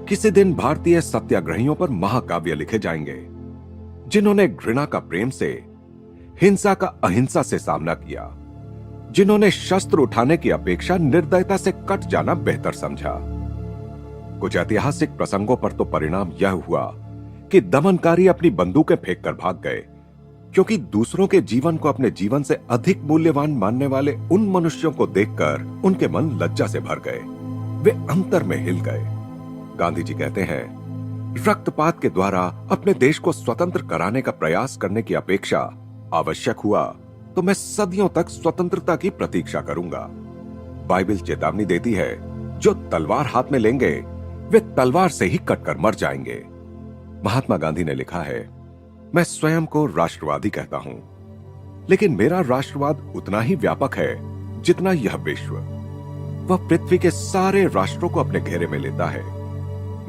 किसी दिन भारतीय सत्याग्रहियों पर महाकाव्य लिखे जाएंगे, जिन्होंने घृणा का प्रेम से, हिंसा का अहिंसा से सामना किया, जिन्होंने शस्त्र उठाने की अपेक्षा निर्दयता से कट जाना बेहतर समझा। कुछ ऐतिहासिक प्रसंगों पर तो परिणाम यह हुआ कि दमनकारी अपनी बंदूकें फेंक कर भाग गए, क्योंकि दूसरों के जीवन को अपने जीवन से अधिक मूल्यवान मानने वाले उन मनुष्यों को देखकर उनके मन लज्जा से भर गए। वे अंतर में हिल गए। गांधी जी कहते हैं, रक्तपात के द्वारा अपने देश को स्वतंत्र कराने का प्रयास करने की अपेक्षा आवश्यक हुआ तो मैं सदियों तक स्वतंत्रता की प्रतीक्षा करूंगा। बाइबल चेतावनी देती है, जो तलवार हाथ में लेंगे वे तलवार से ही कटकर मर जाएंगे। महात्मा गांधी ने लिखा है, मैं स्वयं को राष्ट्रवादी कहता हूं, लेकिन मेरा राष्ट्रवाद उतना ही व्यापक है जितना यह विश्व। वह पृथ्वी के सारे राष्ट्रों को अपने घेरे में लेता है।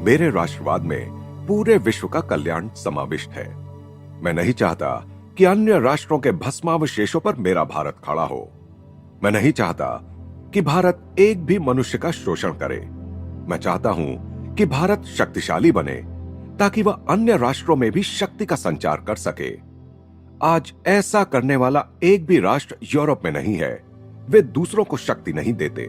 मेरे राष्ट्रवाद में पूरे विश्व का कल्याण समाविष्ट है। मैं नहीं चाहता कि अन्य राष्ट्रों के भस्मावशेषों पर मेरा भारत खड़ा हो। मैं नहीं चाहता कि भारत एक भी मनुष्य का शोषण करे। मैं चाहता हूं कि भारत शक्तिशाली बने ताकि वह अन्य राष्ट्रों में भी शक्ति का संचार कर सके। आज ऐसा करने वाला एक भी राष्ट्र यूरोप में नहीं है। वे दूसरों को शक्ति नहीं देते।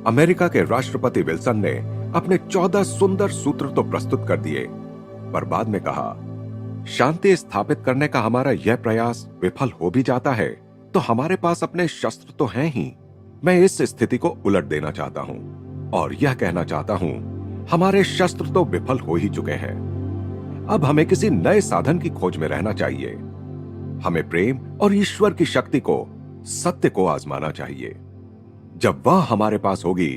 अमेरिका के राष्ट्रपति विल्सन ने अपने 14 सुंदर सूत्र तो प्रस्तुत कर दिए, पर बाद में कहा, शांति स्थापित करने का हमारा यह प्रयास विफल हो भी जाता है तो हमारे पास अपने शस्त्र तो हैं ही। मैं इस स्थिति को उलट देना चाहता हूं और यह कहना चाहता हूं, हमारे शस्त्र तो विफल हो ही चुके हैं। अब हमें किसी नए साधन की खोज में रहना चाहिए। हमें प्रेम और ईश्वर की शक्ति को, सत्य को आजमाना चाहिए। जब वह हमारे पास होगी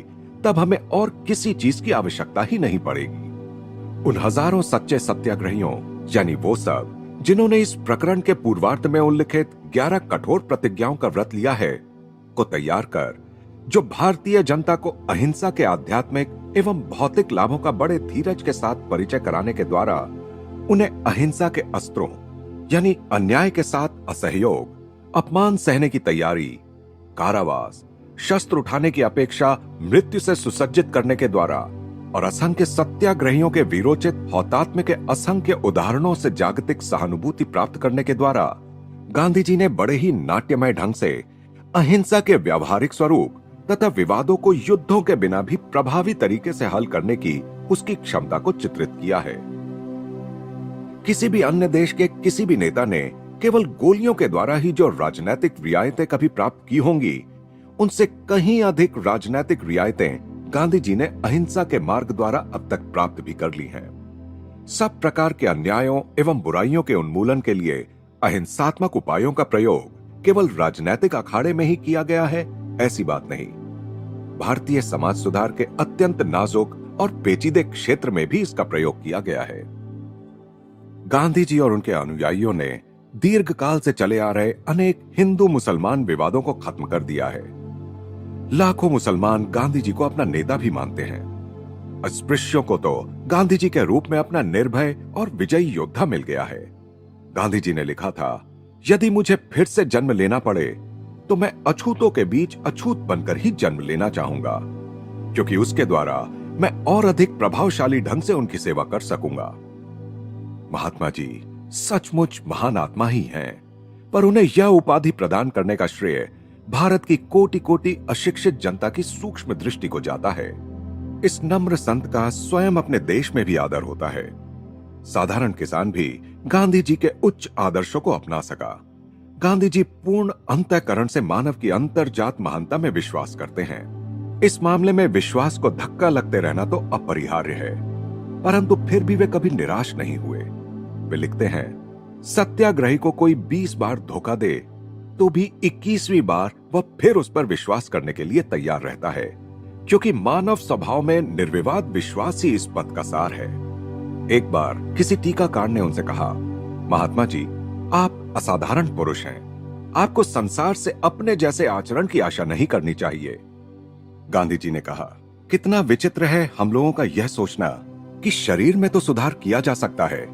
तब हमें और किसी चीज की आवश्यकता ही नहीं पड़ेगी। उन हजारों सच्चे सत्याग्रहियों, यानी वो सब जिन्होंने इस प्रकरण के पूर्वार्ध में उल्लिखित 11 कठोर प्रतिज्ञाओं का व्रत लिया है, को तैयार कर, जो भारतीय जनता को अहिंसा के आध्यात्मिक एवं भौतिक लाभों का बड़े धीरज के साथ परिचय कराने के द्वारा उन्हें अहिंसा के अस्त्रों यानी अन्याय के साथ असहयोग, अपमान सहने की तैयारी, कारावास, शस्त्र उठाने की अपेक्षा मृत्यु से सुसज्जित करने के द्वारा और असंख्य सत्याग्रहियों के वीरोचित हौतात्म्य के असंख्य उदाहरणों से जागतिक सहानुभूति प्राप्त करने के द्वारा गांधी जी ने बड़े ही नाट्यमय ढंग से अहिंसा के व्यावहारिक स्वरूप तथा विवादों को युद्धों के बिना भी प्रभावी तरीके से हल करने की उसकी क्षमता को चित्रित किया है। किसी भी अन्य देश के किसी भी नेता ने केवल गोलियों के द्वारा ही जो राजनीतिक रियायतें कभी प्राप्त की होंगी, उनसे कहीं अधिक राजनीतिक रियायतें गांधी जी ने अहिंसा के मार्ग द्वारा अब तक प्राप्त भी कर ली हैं। सब प्रकार के अन्यायों एवं बुराइयों के उन्मूलन के लिए अहिंसात्मक उपायों का प्रयोग केवल राजनीतिक अखाड़े में ही किया गया है, ऐसी बात नहीं। भारतीय समाज सुधार के अत्यंत नाजुक और पेचीदे क्षेत्र में भी इसका प्रयोग किया गया है। गांधी जी और उनके अनुयायियों ने दीर्घकाल से चले आ रहे अनेक हिंदू मुसलमान विवादों को खत्म कर दिया है। लाखों मुसलमान गांधी जी को अपना नेता भी मानते हैं। अस्पृश्यों को तो गांधी जी के रूप में अपना निर्भय और विजयी योद्धा मिल गया है। गांधी जी ने लिखा था, यदि मुझे फिर से जन्म लेना पड़े तो मैं अछूतों के बीच अछूत बनकर ही जन्म लेना चाहूंगा, क्योंकि उसके द्वारा मैं और अधिक प्रभावशाली ढंग से उनकी सेवा कर सकूंगा। महात्मा जी सचमुच महान आत्मा ही हैं, पर उन्हें यह उपाधि प्रदान करने का श्रेय भारत की कोटि कोटि अशिक्षित जनता की सूक्ष्म दृष्टि को जाता है। इस नम्र संत का स्वयं अपने देश में भी आदर होता है। साधारण किसान भी गांधी जी के उच्च आदर्शों को अपना सका। गांधी जी पूर्ण अंतःकरण से मानव की अंतर्जात महानता में विश्वास करते हैं। इस मामले में विश्वास को धक्का लगते रहना तो अपरिहार्य है, परंतु फिर भी वे कभी निराश नहीं हुए। वे लिखते हैं, सत्याग्रही को कोई 20 बार धोखा दे तो भी 21वीं बार वह फिर उस पर विश्वास करने के लिए तैयार रहता है, क्योंकि मानव स्वभाव में निर्विवाद विश्वास ही इस पथ का सार है। एक बार किसी टीकाकार ने उनसे कहा, महात्मा जी, आप असाधारण पुरुष हैं। आपको संसार से अपने जैसे आचरण की आशा नहीं करनी चाहिए। गांधी जी ने कहा, कितना विचित्र है हम लोगों का यह सोचना कि शरीर में तो सुधार किया जा सकता है,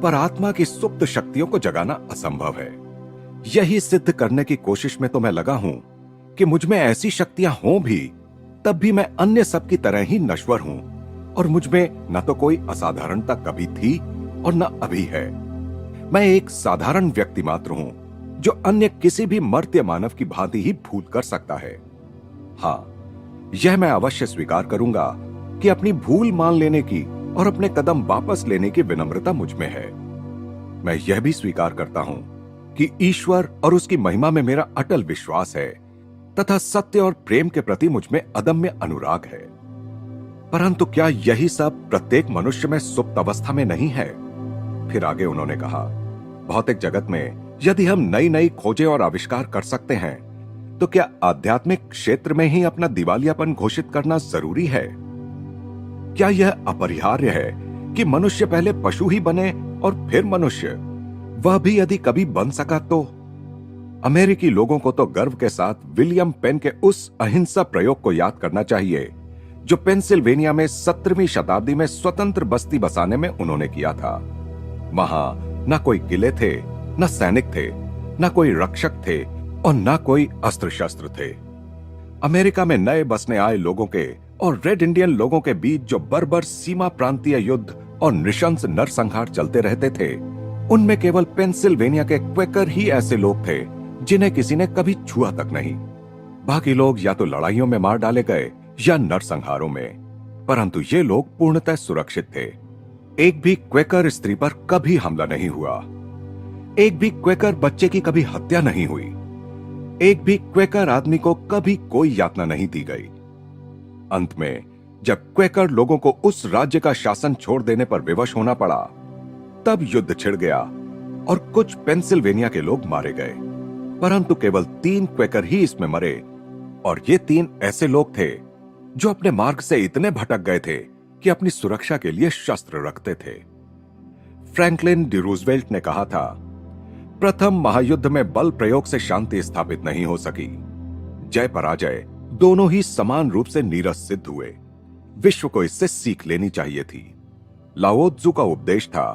पर आत्मा की सुप्त शक्तियों को जगाना असंभव है। यही सिद्ध करने की कोशिश में तो मैं लगा हूं कि मुझ में ऐसी शक्तियां हों भी, तब भी मैं अन्य सब की तरह ही नश्वर हूं, और मुझ में न तो कोई असाधारणता कभी थी और न अभी है। मैं एक साधारण व्यक्ति मात्र हूं, जो अन्य किसी भी मर्त्य मानव की भांति ही भूल कर सकता है। हां, यह मैं अवश्य स्वीकार करूंगा कि अपनी भूल मान लेने की और अपने कदम वापस लेने की विनम्रता मुझ में है। मैं यह भी स्वीकार करता हूं कि ईश्वर और उसकी महिमा में मेरा अटल विश्वास है, तथा सत्य और प्रेम के प्रति मुझ में अदम्य अनुराग है। परंतु क्या यही सब प्रत्येक मनुष्य में सुप्त अवस्था में नहीं है? फिर आगे उन्होंने कहा, भौतिक जगत में यदि हम नई नई खोजें और आविष्कार कर सकते हैं, तो क्या आध्यात्मिक क्षेत्र में ही अपना दिवालियापन घोषित करना जरूरी है? क्या यह अपरिहार्य है कि मनुष्य पहले पशु ही बने और फिर मनुष्य, वह भी यदि कभी बन सका तो? अमेरिकी लोगों को तो गर्व के साथ विलियम पेन के उस अहिंसा प्रयोग को याद करना चाहिए, जो पेंसिल्वेनिया में 17वीं शताब्दी में स्वतंत्र बस्ती बसाने में उन्होंने किया था। वहां न कोई किले थे, न सैनिक थे, न कोई रक्षक थे और न कोई अस्त्र शस्त्र थे। अमेरिका में नए बसने आए लोगों के और रेड इंडियन लोगों के बीच जो बर्बर सीमा प्रांतीय युद्ध और नृशंस नरसंहार चलते रहते थे, उनमें केवल पेंसिल्वेनिया के क्वेकर ही ऐसे लोग थे जिन्हें किसी ने कभी छुआ तक नहीं। बाकी लोग या तो लड़ाइयों में मार डाले गए या नरसंहारों में, परंतु ये लोग पूर्णतः सुरक्षित थे। एक भी क्वेकर स्त्री पर कभी हमला नहीं हुआ, एक भी क्वेकर बच्चे की कभी हत्या नहीं हुई, एक भी क्वेकर आदमी को कभी कोई यातना नहीं दी गई। अंत में जब क्वेकर लोगों को उस राज्य का शासन छोड़ देने पर विवश होना पड़ा, तब युद्ध छिड़ गया और कुछ पेंसिल्वेनिया के लोग मारे गए, परंतु केवल 3 क्वेकर ही इसमें मरे, और ये 3 ऐसे लोग थे जो अपने मार्ग से इतने भटक गए थे कि अपनी सुरक्षा के लिए शस्त्र रखते थे। फ्रैंकलिन डी रूजवेल्ट ने कहा था, प्रथम महायुद्ध में बल प्रयोग से शांति स्थापित नहीं हो सकी। जय पराजय दोनों ही समान रूप से नीरस सिद्ध हुए। विश्व को इससे सीख लेनी चाहिए थी। लाओ त्सु का उपदेश था,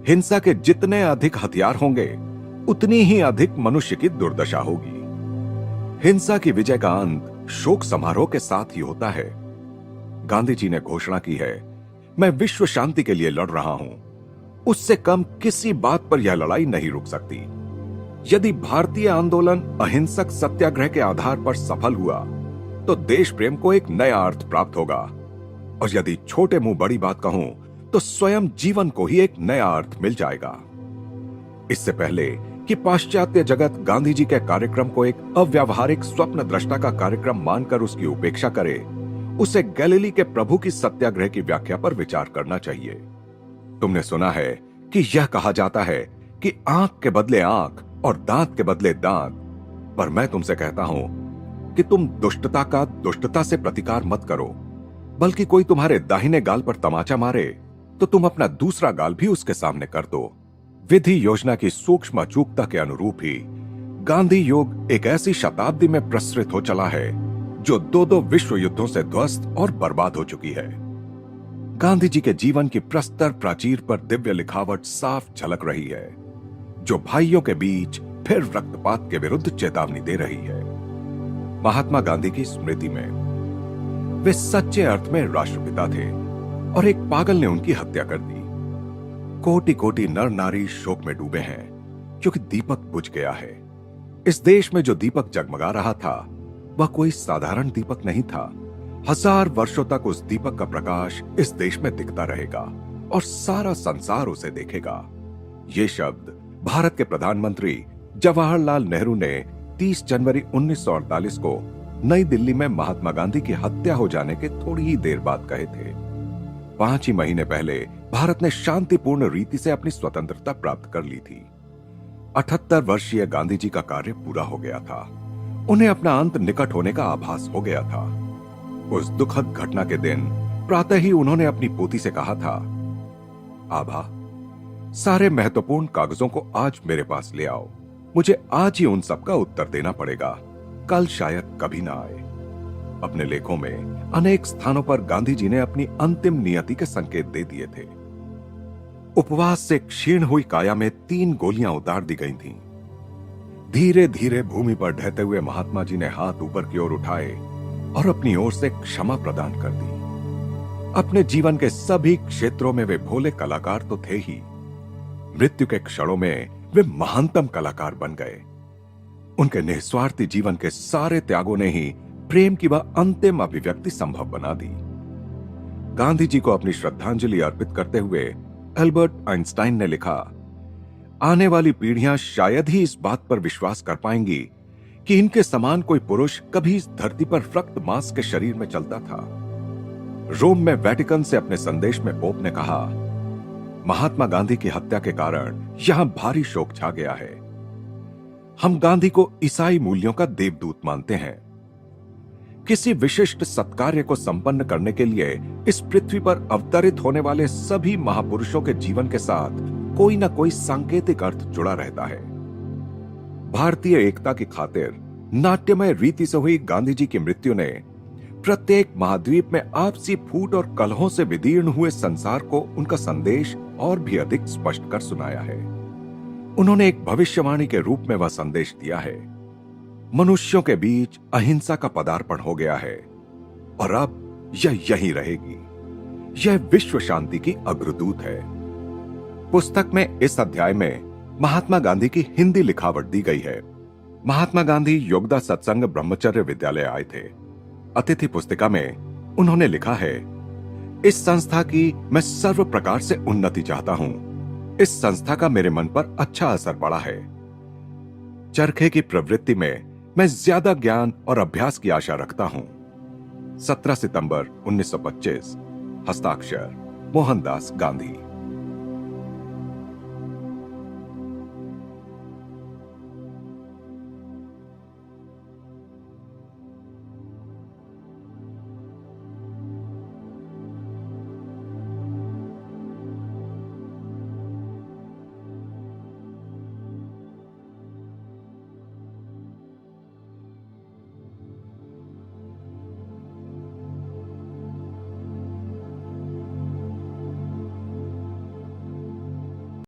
हिंसा के जितने अधिक हथियार होंगे, उतनी ही अधिक मनुष्य की दुर्दशा होगी। हिंसा की विजय का अंत शोक समारोह के साथ ही होता है। गांधी जी ने घोषणा की है, मैं विश्व शांति के लिए लड़ रहा हूं। उससे कम किसी बात पर यह लड़ाई नहीं रुक सकती। यदि भारतीय आंदोलन अहिंसक सत्याग्रह के आधार पर सफल हुआ, तो देश प्रेम को एक नया अर्थ प्राप्त होगा, और यदि छोटे मुंह बड़ी बात कहूं, तो स्वयं जीवन को ही एक नया अर्थ मिल जाएगा। इससे पहले कि पाश्चात्य जगत गांधी जी के कार्यक्रम को एक अव्यावहारिक स्वप्न दृष्टा का कार्यक्रम मानकर उसकी उपेक्षा करे, उसे गैलीली के प्रभु की सत्याग्रह की व्याख्या पर विचार करना चाहिए। तुमने सुना है कि यह कहा जाता है कि आंख के बदले आंख और दांत के बदले दांत, पर मैं तुमसे कहता हूं कि तुम दुष्टता का दुष्टता से प्रतिकार मत करो, बल्कि कोई तुम्हारे दाहिने गाल पर तमाचा मारे तो तुम अपना दूसरा गाल भी उसके सामने कर दो। विधि योजना की सूक्ष्म अचूकता के अनुरूप ही गांधी युग एक ऐसी शताब्दी में प्रसरित हो चला है जो 2 विश्व युद्धों से ध्वस्त और बर्बाद हो चुकी है। गांधी जी के जीवन की प्रस्तर प्राचीर पर दिव्य लिखावट साफ झलक रही है, जो भाइयों के बीच फिर रक्तपात के विरुद्ध चेतावनी दे रही है। महात्मा गांधी की स्मृति में वे सच्चे अर्थ में राष्ट्रपिता थे, और एक पागल ने उनकी हत्या कर दी। कोटि कोटि नर नारी शोक में डूबे हैं, क्योंकि दीपक बुझ गया है। इस देश में जो दीपक जगमगा रहा था, वह कोई साधारण दीपक नहीं था। 1000 वर्षों तक उस दीपक का प्रकाश इस देश में दिखता रहेगा और सारा संसार उसे देखेगा। ये शब्द भारत के प्रधानमंत्री जवाहरलाल नेहरू ने 30 जनवरी 1948 को नई दिल्ली में महात्मा गांधी की हत्या हो जाने के थोड़ी ही देर बाद कहे थे। 5 ही महीने पहले भारत ने शांतिपूर्ण रीति से अपनी स्वतंत्रता प्राप्त कर ली थी। 78 वर्षीय गांधी जी का कार्य पूरा हो गया था। उन्हें अपना अंत निकट होने का आभास हो गया था। उस दुखद घटना के दिन प्रातः ही उन्होंने अपनी पोती से कहा था, आभा, सारे महत्वपूर्ण कागजों को आज मेरे पास ले आओ। मुझे आज ही उन सबका उत्तर देना पड़ेगा, कल शायद कभी ना आए। अपने लेखों में अनेक स्थानों पर गांधी जी ने अपनी अंतिम नियति के संकेत दे दिए थे। उपवास से क्षीण हुई काया में 3 गोलियां उतार दी गई थीं। धीरे धीरे भूमि पर ढहते हुए महात्मा जी ने हाथ ऊपर की ओर उठाए और अपनी ओर से क्षमा प्रदान कर दी। अपने जीवन के सभी क्षेत्रों में वे भोले कलाकार तो थे ही, मृत्यु के क्षणों में वे महानतम कलाकार बन गए। उनके निस्वार्थी जीवन के सारे त्यागों ने ही प्रेम की वह अंतिम अभिव्यक्ति संभव बना दी। गांधी जी को अपनी श्रद्धांजलि अर्पित करते हुए एल्बर्ट आइंस्टाइन ने लिखा, आने वाली पीढ़ियां शायद ही इस बात पर विश्वास कर पाएंगी कि इनके समान कोई पुरुष कभी इस धरती पर रक्त मांस के शरीर में चलता था। रोम में वेटिकन से अपने संदेश में पोप ने कहा, महात्मा गांधी की हत्या के कारण यहां भारी शोक छा गया है। हम गांधी को ईसाई मूल्यों का देवदूत मानते हैं। किसी विशिष्ट सत्कार्य को संपन्न करने के लिए इस पृथ्वी पर अवतरित होने वाले सभी महापुरुषों के जीवन के साथ कोई ना कोई सांकेतिक अर्थ जुड़ा रहता है। भारतीय एकता की खातिर नाट्यमय रीति से हुई गांधी जी की मृत्यु ने प्रत्येक महाद्वीप में आपसी फूट और कलहों से विदीर्ण हुए संसार को उनका संदेश और भी अधिक स्पष्ट कर सुनाया है। उन्होंने एक भविष्यवाणी के रूप में वह संदेश दिया है, मनुष्यों के बीच अहिंसा का पदार्पण हो गया है और अब यह यहीं रहेगी। यह विश्व शांति की अग्रदूत है। पुस्तक में इस अध्याय में महात्मा गांधी की हिंदी लिखावट दी गई है। महात्मा गांधी योगदा सत्संग ब्रह्मचर्य विद्यालय आए थे। अतिथि पुस्तिका में उन्होंने लिखा है, इस संस्था की मैं सर्व प्रकार से उन्नति चाहता हूं। इस संस्था का मेरे मन पर अच्छा असर पड़ा है। चरखे की प्रवृत्ति में मैं ज्यादा ज्ञान और अभ्यास की आशा रखता हूं। 17 सितंबर 1925, हस्ताक्षर मोहनदास गांधी।